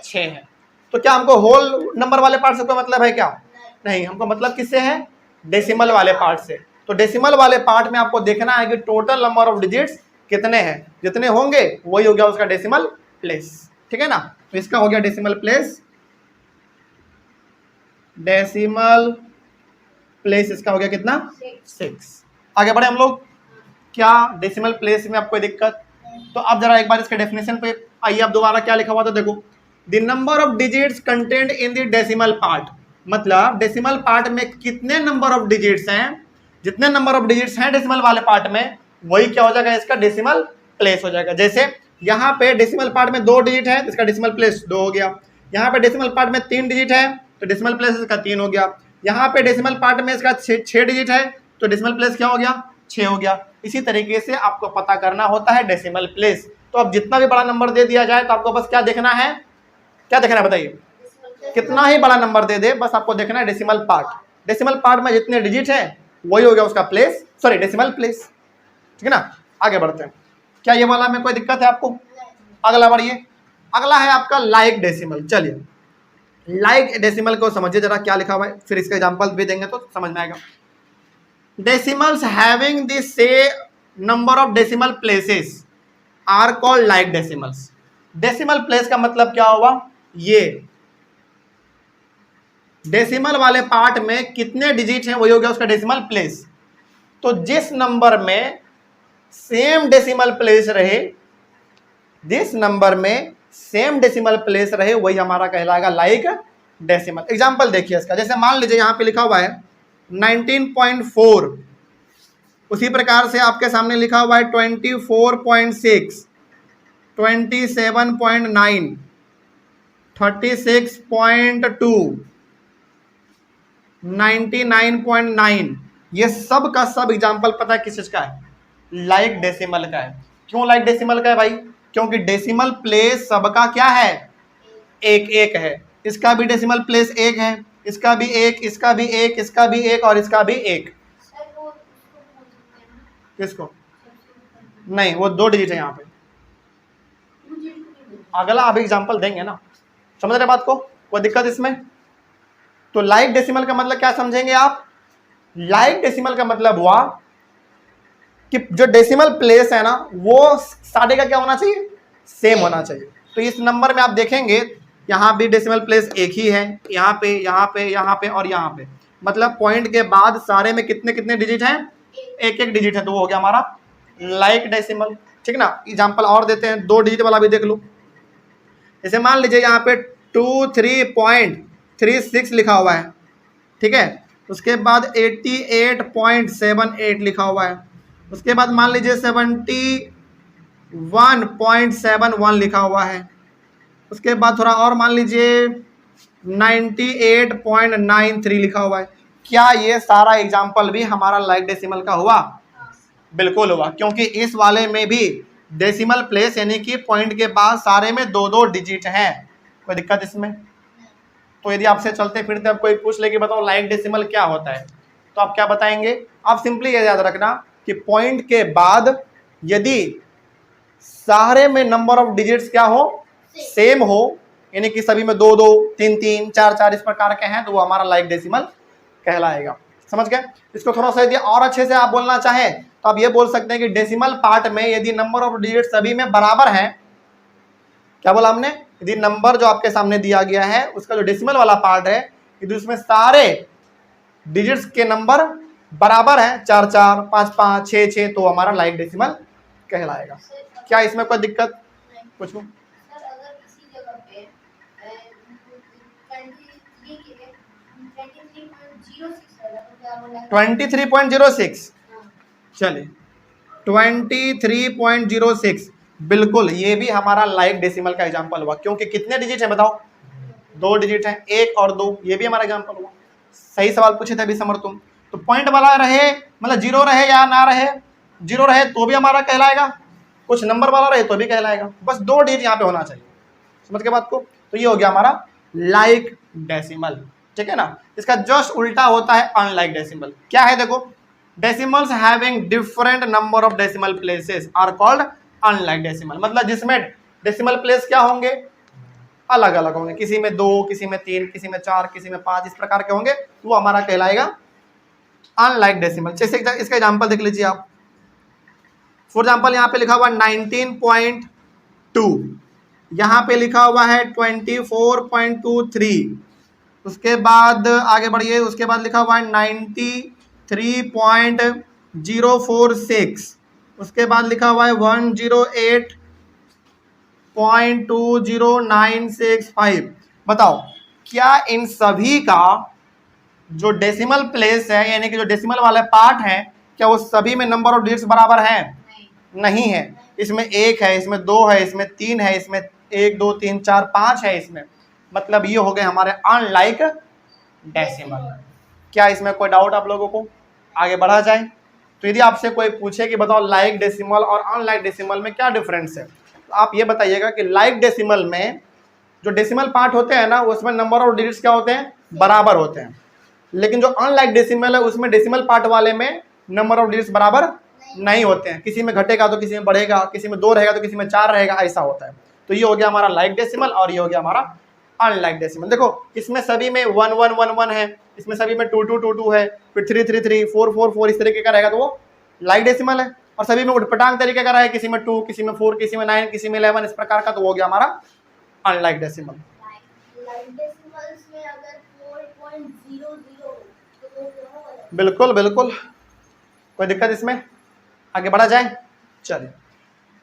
6 हैं। तो क्या हमको होल नंबर वाले पार्ट से कोई मतलब है क्या, नहीं, हमको मतलब किससे है, डेसिमल वाले पार्ट से। तो डेसिमल वाले पार्ट में आपको देखना है कि टोटल नंबर ऑफ डिजिट्स कितने हैं, जितने होंगे वही हो गया उसका डेसिमल प्लेस। ठीक है ना, तो इसका हो गया डेसिमल प्लेस, डेसिमल प्लेस इसका हो गया कितना 6। आगे बढ़े हम लोग, क्या डेसिमल प्लेस में आपको दिक्कत, तो आप जरा एक बार इसके डेफिनेशन पे आइए, आप दोबारा क्या लिखा हुआ था देखो, the number of digits content in the decimal part, मतलब डेसिमल पार्ट में कितने नंबर ऑफ डिजिट्स हैं, जितने नंबर ऑफ डिजिट्स हैं डेसिमल वाले पार्ट में वही क्या हो जाएगा इसका डेसिमल प्लेस हो जाएगा। जैसे यहाँ पे डेसिमल पार्ट में 2 डिजिट है तो इसका डेसिमल प्लेस 2 हो गया, यहाँ पे डेसिमल पार्ट में 3 डिजिट है तो डेसिमल प्लेस इसका 3 हो गया, यहाँ पे डेसिमल पार्ट में इसका 6 डिजिट है तो डेसिमल प्लेस क्या हो गया 6 हो गया। इसी तरीके से आपको पता करना होता है डेसिमल प्लेस। तो अब जितना भी बड़ा नंबर दे दिया जाए तो आपको बस क्या देखना है, क्या देखना है बताइए, कितना ही बड़ा नंबर दे दे, बस आपको देखना है डेसिमल पार्ट, डेसिमल पार्ट में जितने डिजिट है वही हो गया उसका प्लेस, सॉरी डेसिमल प्लेस। ठीक है ना, आगे बढ़ते हैं, क्या ये वाला में कोई दिक्कत है आपको, अगला बढ़िए, अगला है आपका लाइक डेसिमल। चलिए लाइक डेसिमल को समझिए जरा क्या लिखा हुआ है, फिर इसका एग्जांपल भी देंगे तो समझ में आएगा। Decimals having the same number of decimal places are called like decimals. Decimal place का मतलब क्या हुआ, ये डेसिमल वाले पार्ट में कितने डिजिट हैं वही हो गया उसका डेसिमल प्लेस। तो जिस नंबर में सेम डेसिमल प्लेस रहे, जिस नंबर में सेम डेसिमल प्लेस रहे वही हमारा कहलाएगा लाइक डेसिमल। एग्जांपल देखिए इसका, जैसे मान लीजिए यहाँ पे लिखा हुआ है 19.4, उसी प्रकार से आपके सामने लिखा हुआ है 24.6, 27.9, 36.2, 99.9, ये सब का सब एग्जाम्पल पता है किस चीज का है, लाइक डेसिमल का है। क्यों लाइक डेसिमल का है भाई, क्योंकि डेसिमल प्लेस सबका क्या है, एक एक है, इसका भी डेसिमल प्लेस एक है, इसका भी एक, इसका भी एक, इसका भी एक और इसका भी एक। किसको, नहीं वो 2 डिजिट है यहाँ पे, अगला अभी एग्जाम्पल देंगे ना, समझ रहे बात को, कोई दिक्कत इसमें। तो लाइक डेसिमल का मतलब क्या समझेंगे आप, लाइक डेसिमल का मतलब हुआ कि जो डेसिमल प्लेस है ना वो सारे का क्या होना चाहिए, सेम होना चाहिए। तो इस नंबर में आप देखेंगे यहाँ भी डेसिमल प्लेस एक ही है, यहाँ पे यहाँ पे यहाँ पे और यहाँ पे, मतलब पॉइंट के बाद सारे में कितने कितने डिजिट हैं, एक एक डिजिट है, तो वो हो गया हमारा लाइक डेसिमल। ठीक ना, एग्जाम्पल और देते हैं, 2 डिजिट वाला भी देख लो। जैसे मान लीजिए यहाँ पे 23.36 लिखा हुआ है, ठीक है, उसके बाद 88.78 लिखा हुआ है, उसके बाद मान लीजिए 71.71 लिखा हुआ है, उसके बाद थोड़ा और मान लीजिए 98.93 लिखा हुआ है। क्या ये सारा एग्जाम्पल भी हमारा लाइक डेसिमल का हुआ, बिल्कुल हुआ, क्योंकि इस वाले में भी डेसिमल प्लेस यानी कि पॉइंट के बाद सारे में 2-2 डिजिट हैं। कोई दिक्कत इसमें। तो यदि आपसे चलते फिरते अब कोई पूछ ले कि बताओ लाइक डेसिमल क्या होता है, तो आप क्या बताएंगे, आप सिंपली ये याद रखना कि पॉइंट के बाद यदि सारे में नंबर ऑफ डिजिट्स क्या हो, सेम हो, यानी कि सभी में 2 2 3 3 4 4 इस प्रकार के हैं, तो वो हमारा लाइक डेसिमल कहलाएगा। समझ गए? इसको थोड़ा सा यदि और अच्छे से आप बोलना चाहें तो आप ये बोल सकते हैं कि डेसिमल पार्ट में यदि नंबर ऑफ डिजिट सभी में बराबर है, क्या बोला हमने, यदि नंबर जो आपके सामने दिया गया है उसका जो डेसिमल वाला पार्ट है, यदि उसमें सारे डिजिट्स के नंबर बराबर हैं, 4 4 5 5 6 6, तो हमारा लाइक डेसिमल कहलाएगा। क्या इसमें कोई दिक्कत? पूछूं? सर अगर इसी जगह पे 23.06 है तो क्या बोला? 23.06, चलिए 23.06, बिल्कुल ये भी हमारा लाइक डेसिमल का एग्जांपल हुआ, क्योंकि कितने डिजिट है बताओ, 2 डिजिट है, 1 और 2, ये भी हमारा एग्जांपल हुआ। सही सवाल पूछे थे अभी समर तुम। तो पॉइंट वाला रहे, मतलब 0 रहे या ना रहे, 0 रहे तो भी हमारा कहलाएगा, कुछ नंबर वाला रहे तो भी कहलाएगा, बस 2 डिजिट यहाँ पे होना चाहिए। समझ के बात को? तो ये हो गया हमारा लाइक डेसिमल, ठीक है ना। इसका जस्ट उल्टा होता है अनलाइक डेसिमल। क्या है देखो, decimals having different number of decimal places are called unlike decimal, मतलब जिसमें डेसिमल प्लेस क्या होंगे, अलग अलग होंगे, किसी में 2, किसी में 3, किसी में 4, किसी में 5, इस प्रकार के होंगे, तो वो हमारा कहलाएगा अनलाइक डेसिमल। जैसे इसका एग्जांपल देख लीजिए आप, फॉर एग्जांपल यहाँ पे लिखा हुआ 19.2, यहाँ पे लिखा हुआ है 24.23, उसके बाद आगे बढ़िए, उसके बाद लिखा हुआ है 93.046, उसके बाद लिखा हुआ है 108.20965। बताओ क्या इन सभी का जो डेसिमल प्लेस है, यानी कि जो डेसिमल वाले पार्ट है, क्या वो सभी में नंबर ऑफ डिजिट्स बराबर है? नहीं है। इसमें 1 है, इसमें 2 है, इसमें 3 है, इसमें 1 2 3 4 5 है इसमें, मतलब ये हो गए हमारे अनलाइक डेसिमल। क्या इसमें कोई डाउट आप लोगों को? आगे बढ़ा जाए तो यदि आपसे कोई पूछे कि बताओ लाइक डेसिमल और अनलाइक डेसिमल में क्या डिफरेंस है, तो आप ये बताइएगा कि लाइक डेसिमल में जो डेसिमल पार्ट होते हैं ना, उसमें नंबर ऑफ डिजिट्स क्या होते हैं, बराबर होते हैं, लेकिन जो अनलाइक डेसिमल है उसमें डेसिमल पार्ट वाले में नंबर ऑफ डिजिट्स बराबर नहीं होते हैं, किसी में घटेगा तो किसी में बढ़ेगा, किसी में 2 रहेगा तो किसी में 4 रहेगा, ऐसा होता है। तो ये हो गया हमारा लाइक डेसिमल और ये हो गया हमारा अनलाइक डेसिमल। देखो इसमें सभी में 1 1 1 1 है, इसमें सभी में 2 2 2 2 है, फिर 3 3 3 4 4 4 इस तरीके का रहेगा, तो वो लाइक डेसिमल है। और सभी में उठपटांग तरीके का रहा है, किसी में 2, किसी में 4, किसी में 9, किसी में 11, इस प्रकार का, तो वो हो गया हमारा अनलाइक डेसिमल। लाइक डेसिमल्स में अगर 4.00 तो वो क्या होगा? बिल्कुल बिल्कुल, कोई दिक्कत इसमें? आगे बढ़ा जाए, चलिए।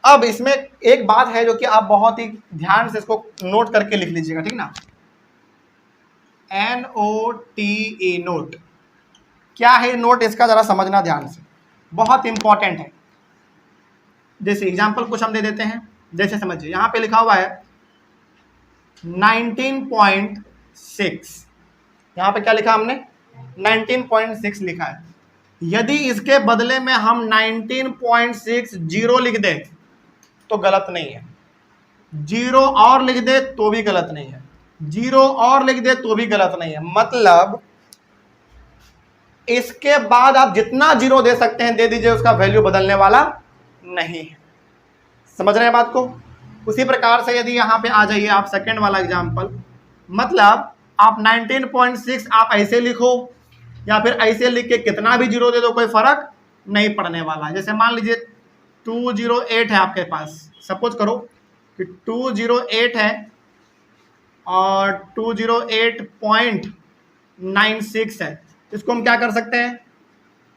अब इसमें एक बात है जो कि आप बहुत ही ध्यान से इसको नोट करके लिख लीजिएगा, ठीक ना। NOTE, note. क्या है नोट, इसका जरा समझना ध्यान से, बहुत इंपॉर्टेंट है। जैसे एग्जांपल कुछ हम दे देते हैं, जैसे समझिए यहाँ पे लिखा हुआ है 19.6, यहाँ पे क्या लिखा हमने, 19.6 लिखा है। यदि इसके बदले में हम 19.60 लिख दें तो गलत नहीं है, 0 और लिख दे तो भी गलत नहीं है, 0 और लिख दे तो भी गलत नहीं है, मतलब इसके बाद आप जितना 0 दे सकते हैं दे दीजिए, उसका वैल्यू बदलने वाला नहीं है। समझ रहे हैं बात को? उसी प्रकार से यदि यहाँ पे आ जाइए आप सेकंड वाला एग्जांपल, मतलब आप 19.6 आप ऐसे लिखो या फिर ऐसे लिख के कितना भी 0 दे दो, कोई फर्क नहीं पड़ने वाला है। जैसे मान लीजिए 208 है आपके पास, सपोज करो कि 208 है और 208.96 है, इसको हम क्या कर सकते हैं,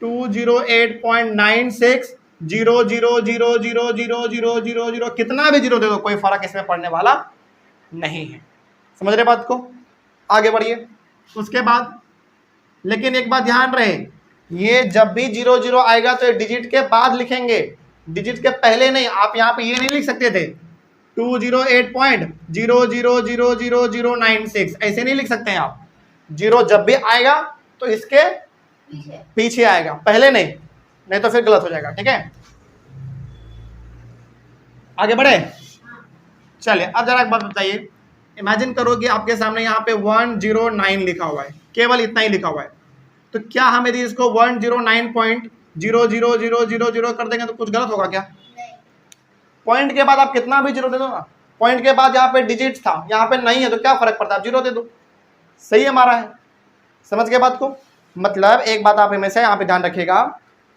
208.96 0 0 0 0 0 0 0 0, कितना भी 0 दे दो कोई फर्क इसमें पड़ने वाला नहीं है। समझ रहे बात को? आगे बढ़िए। उसके बाद लेकिन एक बात ध्यान रहे, ये जब भी 0 0 आएगा तो डिजिट के बाद लिखेंगे, डिजिट के पहले नहीं। आप यहाँ पे ये नहीं लिख सकते थे 208.000096, ऐसे नहीं लिख सकते हैं आप। 0 जब भी आएगा तो इसके पीछे आएगा, पहले नहीं तो फिर गलत हो जाएगा, ठीक है। आगे बढ़े, चलिए। अब जरा एक बात बताइए, इमेजिन करो कि आपके सामने यहाँ पे 109 लिखा हुआ है, केवल इतना ही लिखा हुआ है, तो क्या हम यदि इसको 109.00000 कर देंगे तो कुछ गलत होगा क्या? पॉइंट के बाद आप कितना भी जीरो दे दो ना, पॉइंट के बाद यहाँ पे डिजिट था, यहाँ पे नहीं है, तो क्या फर्क पड़ता है, आप जीरो दे दो, सही हमारा है। समझ गए बात को? मतलब एक बात आप हमेशा यहाँ पे ध्यान रखिएगा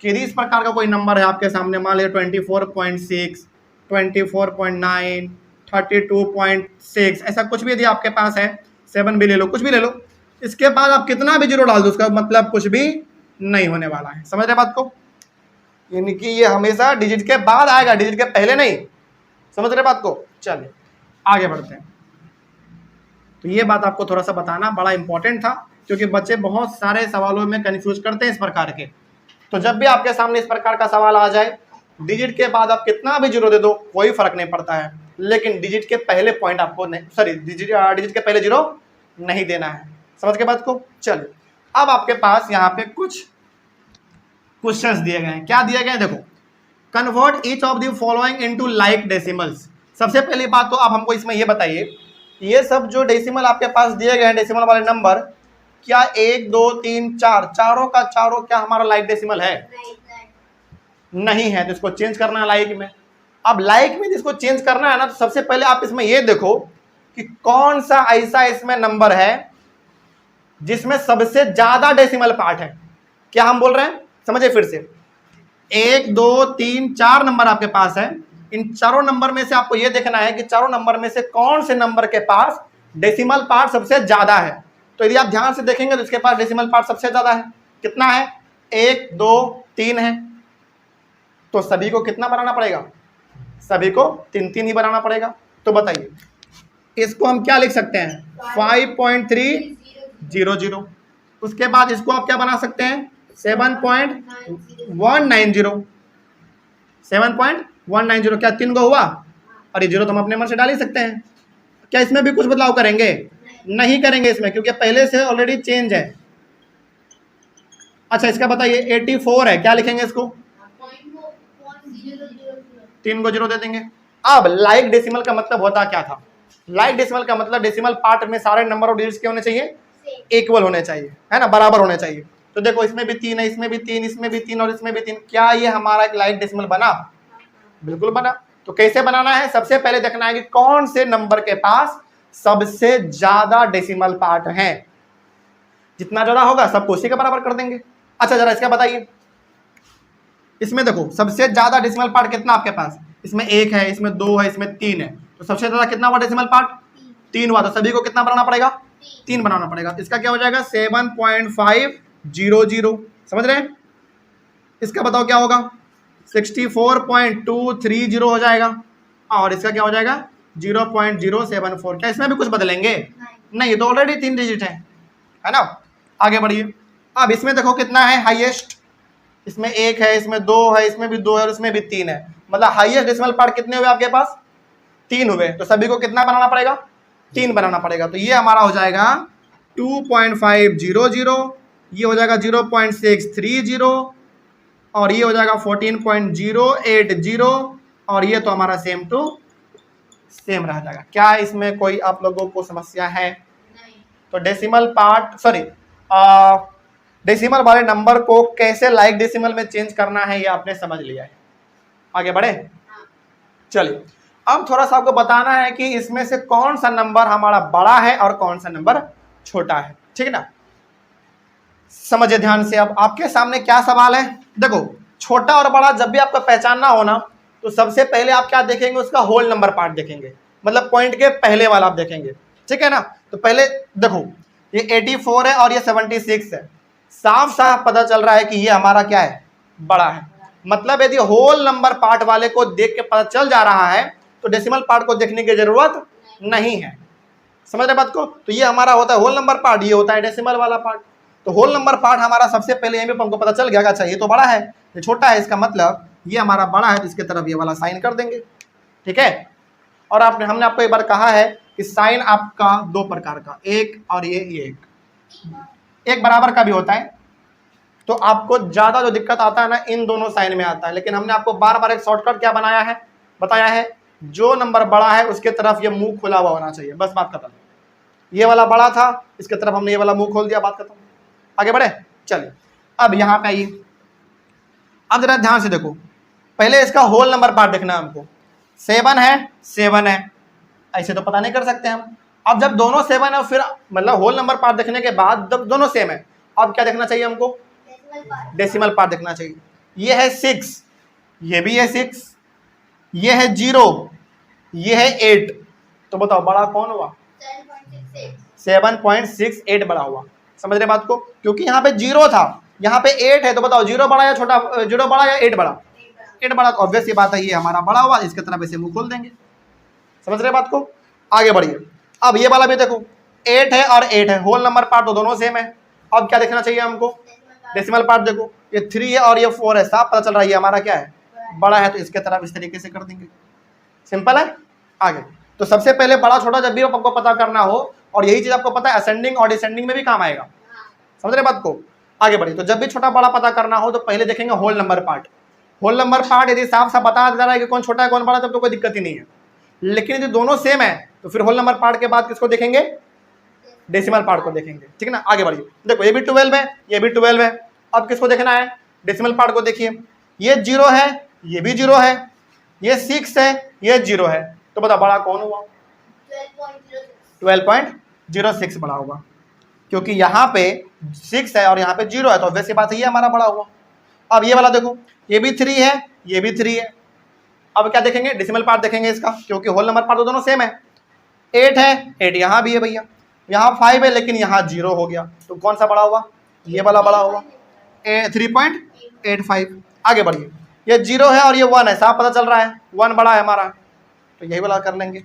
कि यदि इस प्रकार का कोई नंबर है आपके सामने, मान लीजिए 24.6, 24.9, 32.6, ऐसा कुछ भी यदि आपके पास है, 7 भी ले लो, कुछ भी ले लो, इसके बाद आप कितना भी जीरो डाल दो, उसका मतलब कुछ भी नहीं होने वाला है। समझ रहे बात को? यानी कि ये हमेशा डिजिट के बाद आएगा, डिजिट के पहले नहीं। समझ रहे बात को? चलिए आगे बढ़ते हैं। तो ये बात आपको थोड़ा सा बताना बड़ा इंपॉर्टेंट था, क्योंकि बच्चे बहुत सारे सवालों में कंफ्यूज करते हैं इस प्रकार के। तो जब भी आपके सामने इस प्रकार का सवाल आ जाए, डिजिट के बाद आप कितना भी जीरो दे दो कोई फर्क नहीं पड़ता है, लेकिन डिजिट के पहले पॉइंट आपको नहीं, सॉरी डिजिट के पहले जीरो नहीं देना है। समझ के बात को? चलिए अब आपके पास यहाँ पे कुछ क्वेश्चंस दिए गए हैं। क्या दिए गए हैं देखो, convert each of the following into like decimals. सबसे पहली बात तो आप हमको इसमें ये बताइए, ये सब जो डेसिमल आपके पास दिए गए हैं, डेसिमल वाले नंबर, क्या 1 2 3 4 चारों का चारों क्या हमारा लाइक डेसिमल है? नहीं है, तो इसको चेंज करना है लाइक में। अब लाइक में जिसको चेंज करना है ना, तो सबसे पहले आप इसमें ये देखो कि कौन सा ऐसा इसमें नंबर है जिसमें सबसे ज्यादा डेसिमल पार्ट है। क्या हम बोल रहे हैं, समझिए फिर से, 1 2 3 4 नंबर आपके पास है, इन चारों नंबर में से आपको यह देखना है कि चारों नंबर में से कौन से नंबर के पास डेसिमल पार्ट सबसे ज्यादा है। तो यदि आप ध्यान से देखेंगे तो इसके पास डेसिमल पार्ट सबसे ज्यादा है। कितना है? 1 2 3 है, तो सभी को कितना बनाना पड़ेगा? सभी को 3 3 ही बनाना पड़ेगा। तो बताइए इसको हम क्या लिख सकते हैं? 5.300। उसके बाद इसको आप क्या बना सकते हैं? 7.190। 7.190 क्या 3 गो हुआ? और ये जीरो तो हम अपने मन से डाल ही सकते हैं। क्या इसमें भी कुछ बदलाव करेंगे? नहीं करेंगे इसमें, क्योंकि पहले से ऑलरेडी चेंज है। अच्छा इसका बताइए 84 है, क्या लिखेंगे इसको? 3 को जीरो दे देंगे। अब लाइक डेसिमल का मतलब होता क्या था? लाइक डेसिमल का मतलब डेसिमल पार्ट में सारे नंबर ऑफ डिजिट्स के होने चाहिए, इक्वल होने चाहिए, है ना, बराबर होने चाहिए। तो देखो इसमें भी 3 है, इसमें भी 3, इसमें भी 3 और इसमें भी 3। क्या ये हमारा एक लाइक डेसिमल बना? बिल्कुल बना। तो कैसे बनाना है? सबसे पहले देखना है कि कौन से नंबर के पास सबसे ज्यादा डेसिमल पार्ट है। जितना ज्यादा होगा सबको उसी के बराबर कर देंगे। अच्छा जरा इसका बताइए, इसमें देखो सबसे ज्यादा डेसिमल पार्ट कितना आपके पास? इसमें 1 है, इसमें 2 है, इसमें 3 है, तो सबसे ज्यादा कितना हुआ डेसिमल पार्ट? 3 हुआ। तो सभी को कितना बनाना पड़ेगा? 3 बनाना पड़ेगा। इसका क्या हो जाएगा? 7.500। समझ रहे हैं? इसका बताओ क्या होगा? 64.230 हो जाएगा। और इसका क्या हो जाएगा? 0.074। क्या इसमें भी कुछ बदलेंगे? नहीं, तो ऑलरेडी 3 डिजिट है ना। आगे बढ़िए। अब इसमें देखो कितना है हाईएस्ट? इसमें 1 है, इसमें 2 है, इसमें भी 2 है और इसमें भी 3 है। मतलब हाईएस्ट डेसिमल पार्ट कितने हुए आपके पास? 3 हुए। तो सभी को कितना बनाना पड़ेगा? 3 बनाना पड़ेगा। तो ये हमारा हो जाएगा 2.500, ये हो जाएगा 0.630 और ये हो जाएगा 14.080 और ये तो हमारा सेम टू सेम रह जाएगा। क्या इसमें कोई आप लोगों को समस्या है? नहीं। तो डेसिमल पार्ट सॉरी डेसिमल वाले नंबर को कैसे लाइक डेसिमल में चेंज करना है ये आपने समझ लिया है। आगे बढ़े? चलिए अब थोड़ा सा आपको बताना है कि इसमें से कौन सा नंबर हमारा बड़ा है और कौन सा नंबर छोटा है। ठीक है ना? समझिए ध्यान से। अब आपके सामने क्या सवाल है? देखो छोटा और बड़ा जब भी आपको पहचानना हो ना, तो सबसे पहले आप क्या देखेंगे? उसका होल नंबर पार्ट देखेंगे, मतलब पॉइंट के पहले वाला आप देखेंगे। ठीक है ना? तो पहले देखो ये 84 है और ये 76 है। साफ साफ पता चल रहा है कि ये हमारा क्या है? बड़ा है। मतलब यदि होल नंबर पार्ट वाले को देख के पता चल जा रहा है तो डेसिमल पार्ट को देखने की जरूरत नहीं है। समझ रहे बात को? तो ये हमारा होता है होल नंबर पार्ट, ये होता है डेसिमल वाला पार्ट। तो होल नंबर पार्ट हमारा सबसे पहले यहीं पे हमको पता चल गया कि अच्छा ये तो बड़ा है, ये छोटा है, इसका मतलब ये हमारा बड़ा है, तो इसके तरफ ये वाला साइन कर देंगे। ठीक है? और हमने आपको एक बार कहा है कि साइन आपका 2 प्रकार का, एक और ये एक बराबर का भी होता है। तो आपको ज्यादा जो दिक्कत आता है ना इन दोनों साइन में आता है, लेकिन हमने आपको बार बार एक शॉर्टकट क्या बनाया है, बताया है, जो नंबर बड़ा है उसके तरफ ये मुंह खुला हुआ होना चाहिए। बस बात खत्म। ये वाला बड़ा था, इसके तरफ हमने ये वाला मुंह खोल दिया, बात खत्म। आगे बढ़े? चलिए अब यहाँ पे आइए। अब जरा ध्यान से देखो, पहले इसका होल नंबर पार्ट देखना है हमको। 7 है 7 है, ऐसे तो पता नहीं कर सकते हम। अब जब दोनों 7 है फिर मतलब होल नंबर पार्ट देखने के बाद जब दोनों सेम है, अब क्या देखना चाहिए हमको? डेसिमल पार्ट देखना चाहिए। ये है 6, ये भी है 6, ये है 0, ये है 8, तो बताओ बड़ा कौन हुआ? 7.68 बड़ा हुआ। समझ रहे बात को? क्योंकि यहाँ पे 0 था, यहाँ पे 8 है, तो बताओ 0 बड़ा या छोटा, 0 बड़ा या 8 बड़ा? 8 बड़ा। तो ऑब्वियस ये बात है, ये हमारा बड़ा हुआ, इसके तरफ ऐसे मुंह खोल देंगे। समझ रहे बात को? आगे बढ़िए। अब ये वाला भी देखो, 8 है और 8 है, होल नंबर पार्ट तो दोनों सेम है। अब क्या देखना चाहिए हमको? Decimal part. देखो ये 3 है और ये 4 है, साफ पता चल रहा है ये हमारा क्या है? बड़ा है, तो इसके तरफ इस तरीके से कर देंगे। सिंपल है। आगे तो सबसे पहले बड़ा छोटा जब भी आपको पता करना हो, और यही चीज आपको पता है असेंडिंग और डिसेंडिंग में भी काम आएगा। समझ रहे बात को? आगे बढ़िए। तो जब भी छोटा बड़ा पता करना हो तो पहले देखेंगे whole number part. Whole number part यदि साफ साफ बता जा रहा है कि कौन छोटा है कौन बड़ा, तब तो कोई दिक्कत ही नहीं है। लेकिन यदि दोनों सेम है तो फिर होल नंबर पार्ट के बाद किसको देखेंगे? डेसिमल पार्ट को देखेंगे। ठीक है ना? आगे बढ़िए। देखो ये भी 12 है, ये भी 12 है। अब किसको देखना है? डेसिमल पार्ट को। देखिए ये 0 है, ये भी 0 है, ये 6 है, ये 0 है, तो बता बड़ा कौन हुआ? 12.06 बड़ा होगा, क्योंकि यहाँ पे 6 है और यहाँ पे 0 है, तो वैसे बात है ये हमारा बड़ा हुआ। अब ये वाला देखो, ये भी 3 है, ये भी 3 है। अब क्या देखेंगे? डेसिमल पार्ट देखेंगे इसका, क्योंकि होल नंबर पार्ट तो दोनों सेम है। 8 है, 8 यहाँ भी है भैया, यहाँ 5 है लेकिन यहाँ 0 हो गया, तो कौन सा बड़ा हुआ? ये वाला बड़ा हुआ, 3.85। आगे बढ़िए। ये 0 है और ये 1 है, साफ पता चल रहा है 1 बड़ा है हमारा, तो यही वाला कर लेंगे।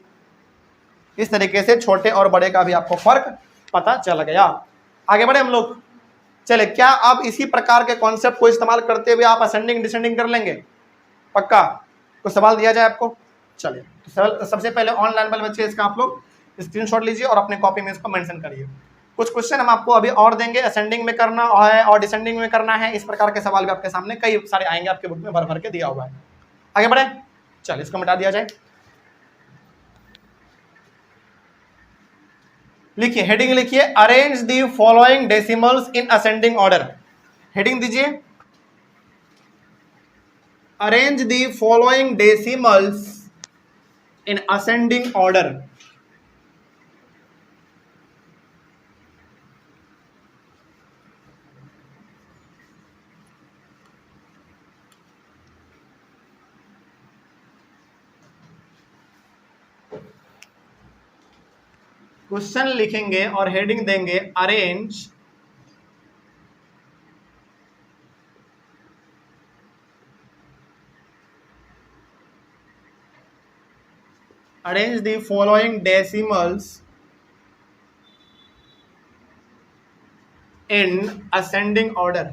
इस तरीके से छोटे और बड़े का भी आपको फर्क पता चल गया। आगे बढ़े हम लोग। चले, क्या आप इसी प्रकार के कॉन्सेप्ट को इस्तेमाल करते हुए आप असेंडिंग डिसेंडिंग कर लेंगे? पक्का? कुछ सवाल दिया जाए आपको? चलिए, तो सबसे पहले ऑनलाइन वाले बच्चे इसका आप लोग स्क्रीनशॉट लीजिए और अपने कॉपी में इसको मेंशन करिए। कुछ क्वेश्चन हम आपको अभी और देंगे, असेंडिंग में करना है और डिसेंडिंग में करना है। इस प्रकार के सवाल भी आपके सामने कई सारे आएंगे, आपके बुक में भर भर के दिया हुआ है। आगे बढ़े। चलिए इसको मिटा दिया जाए। लिखिए, हेडिंग लिखिए, arrange the following decimals in ascending order. Heading दीजिए, arrange the following decimals in ascending order. Question लिखेंगे और हेडिंग देंगे arrange the following decimals in ascending order।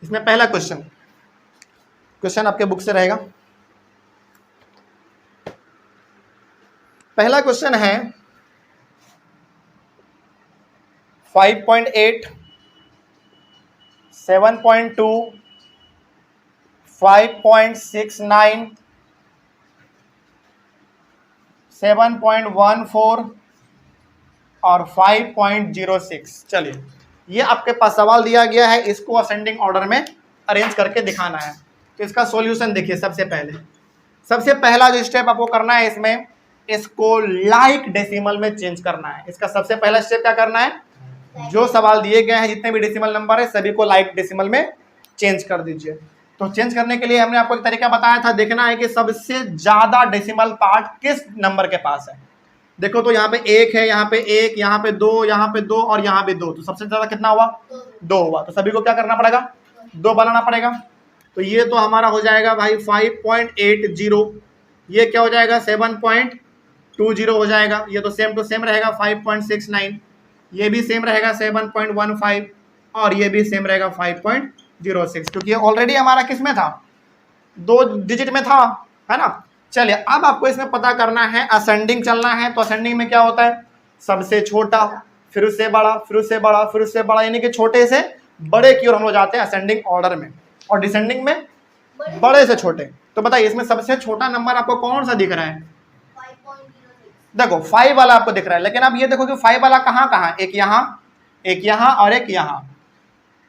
इसमें पहला क्वेश्चन आपके बुक से रहेगा। पहला क्वेश्चन है 5.8, 7.2, 5.69, 7.14 और 5.06। चलिए, ये आपके पास सवाल दिया गया है, इसको असेंडिंग ऑर्डर में अरेंज करके दिखाना है। तो इसका सॉल्यूशन देखिए। सबसे पहला जो स्टेप आपको करना है इसमें, इसको लाइक डेसिमल में चेंज करना है। इसका सबसे पहला स्टेप क्या करना है? जो सवाल दिए गए हैं जितने भी डेसिमल नंबर है सभी को लाइक डेसिमल में चेंज कर दीजिए। तो चेंज करने के लिए हमने आपको एक तरीका बताया था, देखना है कि सबसे ज्यादा डेसिमल पार्ट किस नंबर के पास है। देखो तो यहाँ पे 1 है, यहाँ पे 1, यहाँ पे 2, यहाँ पे 2 और यहाँ पे 2, तो सबसे ज्यादा कितना हुआ? 2 हुआ। तो सभी को क्या करना पड़ेगा? 2 बनाना पड़ेगा। तो ये तो हमारा हो जाएगा भाई 5.80, ये क्या हो जाएगा? 7.20 हो जाएगा। ये तो सेम टू सेम रहेगा 5.69, ये भी सेम रहेगा 7.15 और ये भी सेम रहेगा 5.06, क्योंकि ये ऑलरेडी हमारा किस में था? 2 डिजिट में था, है ना। चलिए, अब आपको इसमें पता करना है, असेंडिंग चलना है। तो असेंडिंग में क्या होता है? सबसे छोटा, फिर उससे बड़ा, फिर उससे बड़ा, फिर उससे बड़ा, यानी कि छोटे से बड़े की ओर हम लोग जाते हैं असेंडिंग ऑर्डर में। और डिसेंडिंग में बड़े से छोटे। तो बताइए इसमें सबसे छोटा नंबर आपको कौन सा दिख रहा है? 5.06। देखो 5 वाला आपको दिख रहा है, लेकिन अब ये देखो कि 5 वाला कहाँ, एक यहाँ एक यहाँ और एक यहाँ।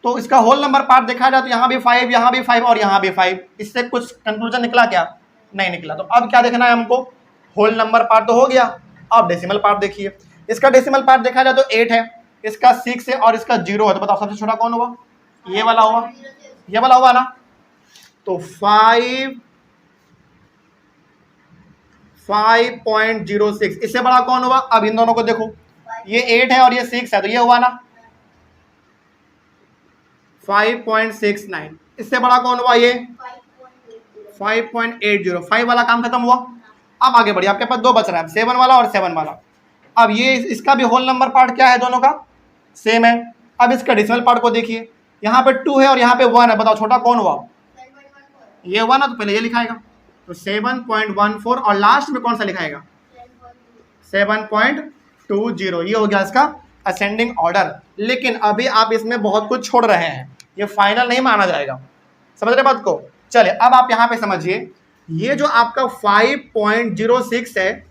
तो इसका होल नंबर पार्ट देखा जाए तो यहाँ भी 5, यहाँ भी 5 और यहाँ भी 5। इससे कुछ कंक्लूजन निकला क्या? नहीं निकला। तो अब क्या देखना है हमको? होल नंबर पार्ट तो हो गया, अब डेसिमल पार्ट देखिए। इसका डेसिमल पार्ट देखा जाए तो 8 है, इसका 6 है और इसका 0 है। तो बताओ सबसे छोटा कौन हुआ? ये वाला हुआ, ये वाला हुआ ना। तो 5.06। इससे बड़ा कौन हुआ? अब इन दोनों को देखो, ये 8 है और ये 6 है, तो ये हुआ ना 5.69। इससे बड़ा कौन हुआ? ये 5.80। 5 वाला काम खत्म हुआ। अब आगे बढ़िए, आपके पास दो बच रहा है, 7 वाला और 7 वाला। अब ये इसका भी होल नंबर पार्ट क्या है? दोनों का सेम है। अब इसका डेसिमल पार्ट को देखिए, यहाँ पे 2 है और यहाँ पे 1 है। बताओ छोटा कौन हुआ? ये हुआ ना, तो पहले ये लिखाएगा, तो 7.14 और लास्ट में कौन सा लिखाएगा? 7.20। ये हो गया इसका असेंडिंग ऑर्डर। लेकिन अभी आप इसमें बहुत कुछ छोड़ रहे हैं, ये फाइनल नहीं माना जाएगा। समझ रहे बात को? चलिए अब आप यहाँ पे समझिए, ये जो आपका 5.06 है,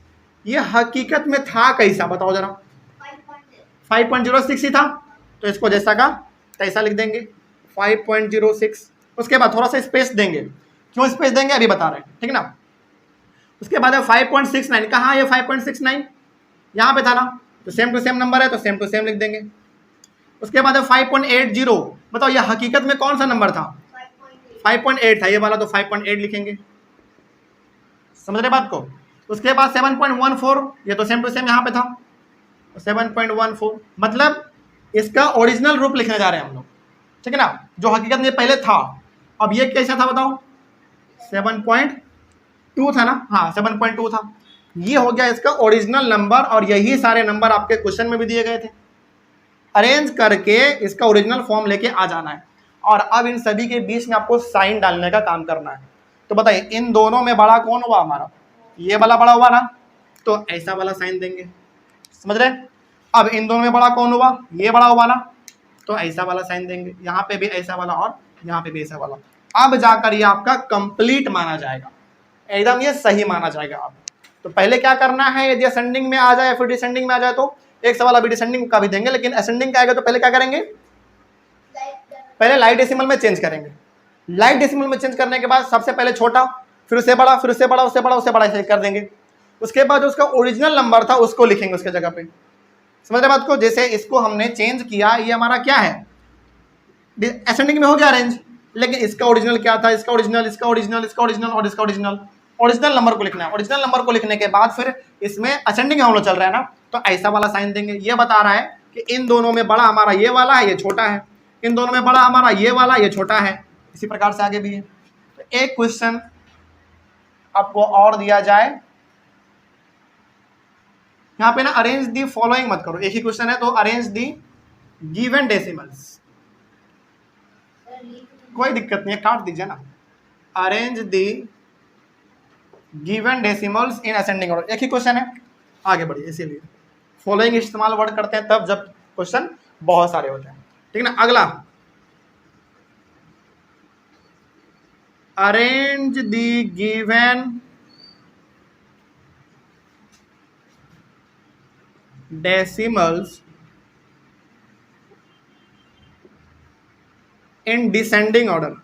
ये हकीकत में था कैसा? बताओ जरा। 5.06 ही था, तो इसको जैसा का तैसा लिख देंगे 5.06। उसके बाद थोड़ा सा स्पेस देंगे। क्यों स्पेस देंगे अभी बता रहे हैं, ठीक ना। उसके बाद है 5.69। कहाँ ये 5.69? यहाँ पे था ना, तो सेम टू सेम नंबर है, तो सेम टू सेम लिख देंगे। उसके बाद है 5.80। बताओ ये हकीकत में कौन सा नंबर था? 5.8 था ये वाला, तो 5.8 लिखेंगे। समझ रहे बात को? उसके बाद 7.14, ये तो सेम टू सेम यहाँ पे था, तो 7.14। मतलब इसका ओरिजिनल रूप लिखने जा रहे हैं हम लोग, ठीक है ना, जो हकीकत में पहले था। अब ये कैसा था बताओ? 7.2 था ना, हाँ 7.2 था। ये हो गया इसका ओरिजिनल नंबर, और यही सारे नंबर आपके क्वेश्चन में भी दिए गए थे। अरेंज करके इसका ओरिजिनल फॉर्म लेके आ जाना है, और अब इन सभी के बीच में आपको साइन डालने का काम करना है। तो बताइए इन दोनों में बड़ा कौन हुआ हमारा? ये वाला बड़ा हुआ ना, तो ऐसा वाला साइन देंगे। समझ रहे? अब इन दोनों में बड़ा कौन हुआ? ये बड़ा हुआ ना, तो ऐसा वाला साइन देंगे। यहाँ पे भी ऐसा वाला और यहाँ पे भी ऐसा वाला। अब जाकर ये आपका कंप्लीट माना जाएगा, एकदम ये सही माना जाएगा। आप तो पहले क्या करना है, यदि असेंडिंग में आ जाए या फिर डिसेंडिंग में आ जाए, तो एक सवाल अभी डिसेंडिंग का भी देंगे, लेकिन असेंडिंग का आएगा तो पहले क्या करेंगे? पहले लाइट डेसिमल में चेंज करेंगे। लाइट डेसिमल में चेंज करने के बाद सबसे पहले छोटा, फिर उससे बड़ा, फिर उससे बड़ा, उससे बड़ा, उससे बड़ा, ऐसे कर देंगे। उसके बाद जो उसका ओरिजिनल नंबर था उसको लिखेंगे उसके जगह पे। समझ रहे बात को? जैसे इसको हमने चेंज किया, ये हमारा क्या है? असेंडिंग में हो गया अरेंज, लेकिन इसका ओरिजिनल क्या था? इसका ओरिजिनल, इसका ओरिजिनल, इसका ओरिजिनल और इसका ओरिजिनल। ओरिजिनल नंबर को लिखना है। ओरिजिनल नंबर को लिखने के बाद फिर इसमें असेंडिंग हम लोग चल रहा है ना, तो ऐसा वाला साइन देंगे। ये बता रहा है कि इन दोनों में बड़ा हमारा ये वाला है, ये छोटा है। इन दोनों में बड़ा हमारा ये वाला, ये छोटा है। इसी प्रकार से आगे भी है। तो एक क्वेश्चन आपको और दिया जाए यहाँ पे ना, अरेंज दी फॉलोइंग मत करो, एक ही क्वेश्चन है, तो अरेंज दी गिवन डेसिमल्स। कोई दिक्कत नहीं है, काट दीजिए ना। Arrange the given decimals in ascending order, एक ही क्वेश्चन है, आगे बढ़िए। इसीलिए फॉलोइंग इस्तेमाल वर्ड करते हैं तब जब क्वेश्चन बहुत सारे होते हैं, ठीक ना। अगला, arrange the given decimals in descending order.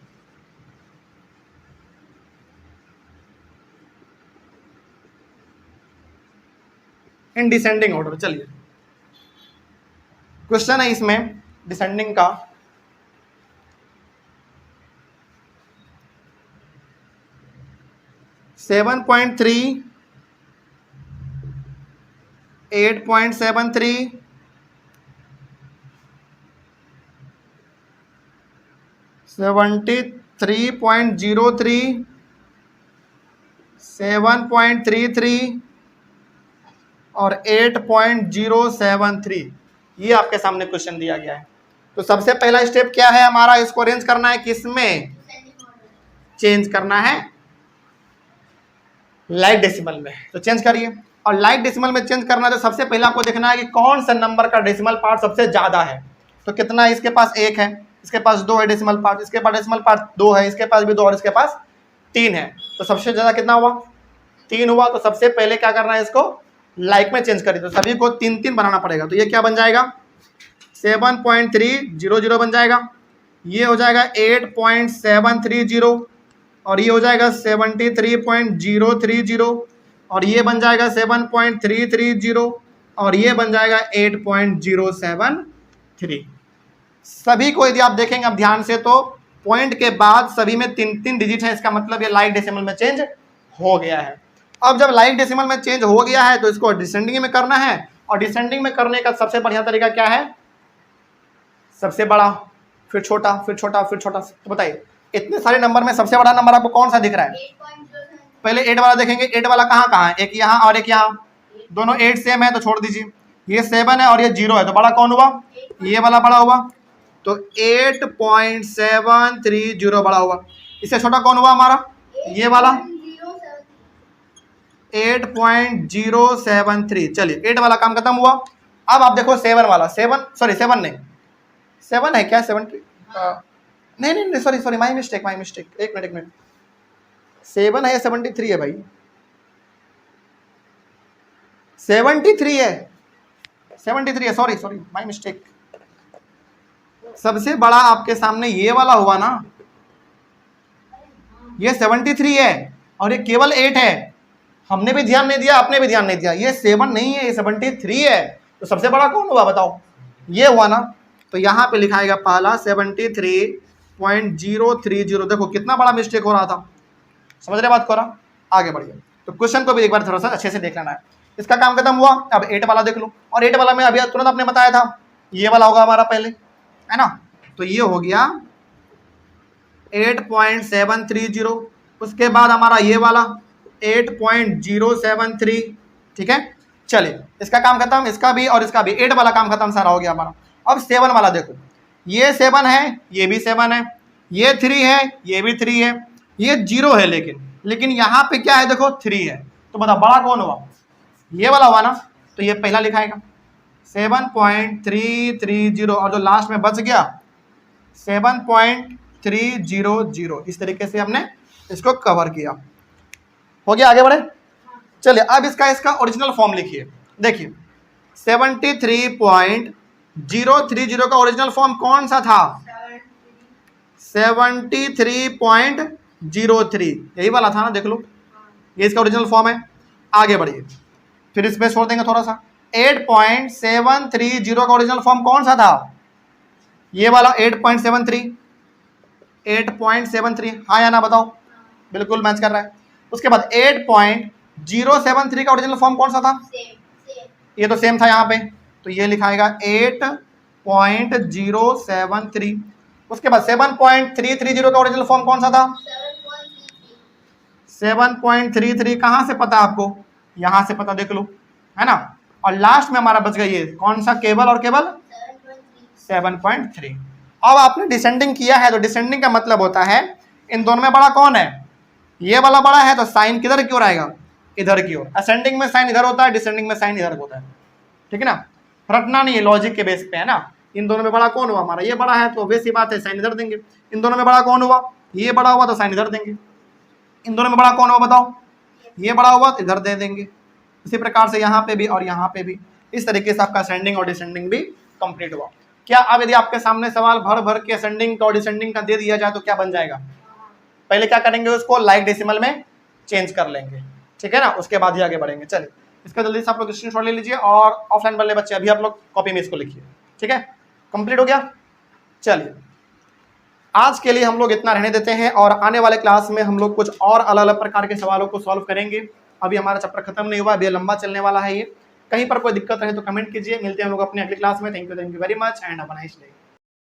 In descending order. चलिए क्वेश्चन है इसमें डिसेंडिंग का। सेवन 8.73, 73.03, 7.33 और 8.073। ये आपके सामने क्वेश्चन दिया गया है। तो सबसे पहला स्टेप क्या है हमारा? इसको अरेंज करना है, किसमें चेंज करना है? लाइट डेसिमल में। तो चेंज करिए, और लाइट डेसिमल में चेंज करना है तो सबसे पहले आपको देखना है कि कौन सा नंबर का डेसिमल पार्ट सबसे ज्यादा है। तो कितना है? इसके पास 1 है, इसके पास 2 है डेसिमल पार्ट, इसके पास डेसिमल पार्ट 2 है, इसके पास भी 2 और इसके पास 3 है। तो सबसे ज्यादा कितना हुआ? 3 हुआ। तो सबसे पहले क्या करना है? इसको लाइक में चेंज करिए। तो सभी को 3 3 बनाना पड़ेगा। तो ये क्या बन जाएगा? 7.300 बन जाएगा, ये हो जाएगा 8.730 और ये हो जाएगा 73.030 और ये बन जाएगा 7.330 और ये बन जाएगा 8.073। सभी को यदि आप देखेंगे अब ध्यान से तो पॉइंट के बाद सभी में 3 डिजिट है, इसका मतलब ये लाइक डेसिमल में चेंज हो गया है। अब जब लाइक डेसिमल में चेंज हो गया है तो इसको डिसेंडिंग में करना है और डिसेंडिंग में करने का सबसे बढ़िया तरीका क्या है? सबसे बड़ा फिर छोटा फिर छोटा फिर छोटा। तो बताइए इतने सारे नंबर में सबसे बड़ा नंबर आपको कौन सा दिख रहा है? 8.07। पहले 8 वाला देखेंगे, 8 वाला कहाँ कहाँ है? एक यहाँ और एक यहाँ, दोनों 8 सेम है तो छोड़ दीजिए। ये 7 है और ये 0 है तो बड़ा कौन हुआ? ये वाला बड़ा हुआ, तो 8.730 बड़ा हुआ। इससे छोटा कौन हुआ हमारा? ये वाला 8.073। चलिए 8 वाला काम खत्म हुआ। अब आप देखो 7 वाला, 7 नहीं 7 है क्या? 7 नहीं सॉरी माई मिस्टेक। एक मिनट 7 है या 73 है भाई? 73 है, सॉरी माई मिस्टेक। सबसे बड़ा आपके सामने ये वाला हुआ ना, ये 73 है और ये केवल 8 है। हमने भी ध्यान नहीं दिया, आपने भी ध्यान नहीं दिया। ये 7 नहीं है, ये 73 है। तो सबसे बड़ा कौन हुआ बताओ? ये हुआ ना। तो यहाँ पे लिखाएगा पहला 73.030। देखो कितना बड़ा मिस्टेक हो रहा था, समझ रहे बात को रहा? आगे बढ़िए। तो क्वेश्चन को भी एक बार थोड़ा सा अच्छे से देख लेना है। इसका काम खत्म हुआ। अब 8 वाला देख लो, और 8 वाला में अभी तुरंत आपने बताया था ये वाला होगा हमारा पहले, है ना? तो ये हो गया 8.730। उसके बाद हमारा ये वाला 8.073। ठीक है, चलिए इसका काम खत्म, इसका भी और इसका भी। 8 वाला काम खत्म सारा हो गया हमारा। अब 7 वाला देखो, ये 7 है, ये भी 7 है, ये 3 है, ये भी 3 है, ये 0 है, लेकिन यहाँ पे क्या है? देखो 3 है। तो बताओ बड़ा कौन हुआ? ये वाला हुआ ना। तो ये पहला लिखाएगा 7.330 और जो लास्ट में बच गया 7.300। इस तरीके से हमने इसको कवर किया। हो गया, आगे बढ़े। चलिए अब इसका ओरिजिनल फॉर्म लिखिए। देखिए 73.030 का ओरिजिनल फॉर्म कौन सा था? 73.03, यही वाला था ना, देख लो ये इसका ओरिजिनल फॉर्म है। आगे बढ़िए, फिर इसमें छोड़ देंगे थोड़ा सा। 8.730 का ओरिजिनल फॉर्म कौन सा था? ये वाला 8.73। हाँ या ना बताओ? बिल्कुल मैच कर रहा है। उसके बाद 8.073 का ओरिजिनल फॉर्म कौन सा था? ये तो सेम था यहाँ पे, तो ये लिखाएगा 8.073। उसके बाद 7.330 का ओरिजिनल फॉर्म कौन सा था? 7.33। कहाँ से पता आपको? यहाँ से पता, देख लो, है ना। और लास्ट में हमारा बच गया ये कौन सा? केवल और केवल 7.3। अब आपने डिसेंडिंग किया है तो डिसेंडिंग का मतलब होता है इन दोनों में बड़ा कौन है? ये वाला बड़ा है तो साइन किधर की ओर आएगा? इधर की ओर। असेंडिंग में साइन इधर होता है, डिसेंडिंग में साइन इधर होता है। ठीक है ना, रटना नहीं है, लॉजिक के बेस पे है ना। इन दोनों में बड़ा कौन हुआ? हमारा ये बड़ा है तो वैसी बात है साइन इधर देंगे। इन दोनों में बड़ा कौन हुआ? ये बड़ा हुआ तो साइन इधर देंगे। इन दोनों में बड़ा कौन हुआ बताओ? ये बड़ा हुआ तो इधर दे देंगे। इसी प्रकार से यहाँ पे भी और यहाँ पे भी। इस तरीके से आपका असेंडिंग और डिसेंडिंग भी कंप्लीट हुआ। क्या अब यदि आपके सामने सवाल भर के असेंडिंग का और डिसेंडिंग का दे दिया जाए तो क्या बन जाएगा? पहले क्या करेंगे? उसको लाइक डेसिमल में चेंज कर लेंगे, ठीक है ना, उसके बाद ही आगे बढ़ेंगे। चलिए इसका जल्दी से आप लोग स्क्रीनशॉट ले लीजिए और ऑफलाइन वाले बच्चे अभी आप लोग कॉपी में इसको लिखिए। ठीक है, कंप्लीट हो गया। चलिए आज के लिए हम लोग इतना रहने देते हैं और आने वाले क्लास में हम लोग कुछ और अलग अलग प्रकार के सवालों को सॉल्व करेंगे। अभी हमारा चैप्टर खत्म नहीं हुआ, अभी लंबा चलने वाला है ये। कहीं पर कोई दिक्कत रहे तो कमेंट कीजिए। मिलते हैं हम लोग अपने अगली क्लास में। Thank you very much and have a nice day.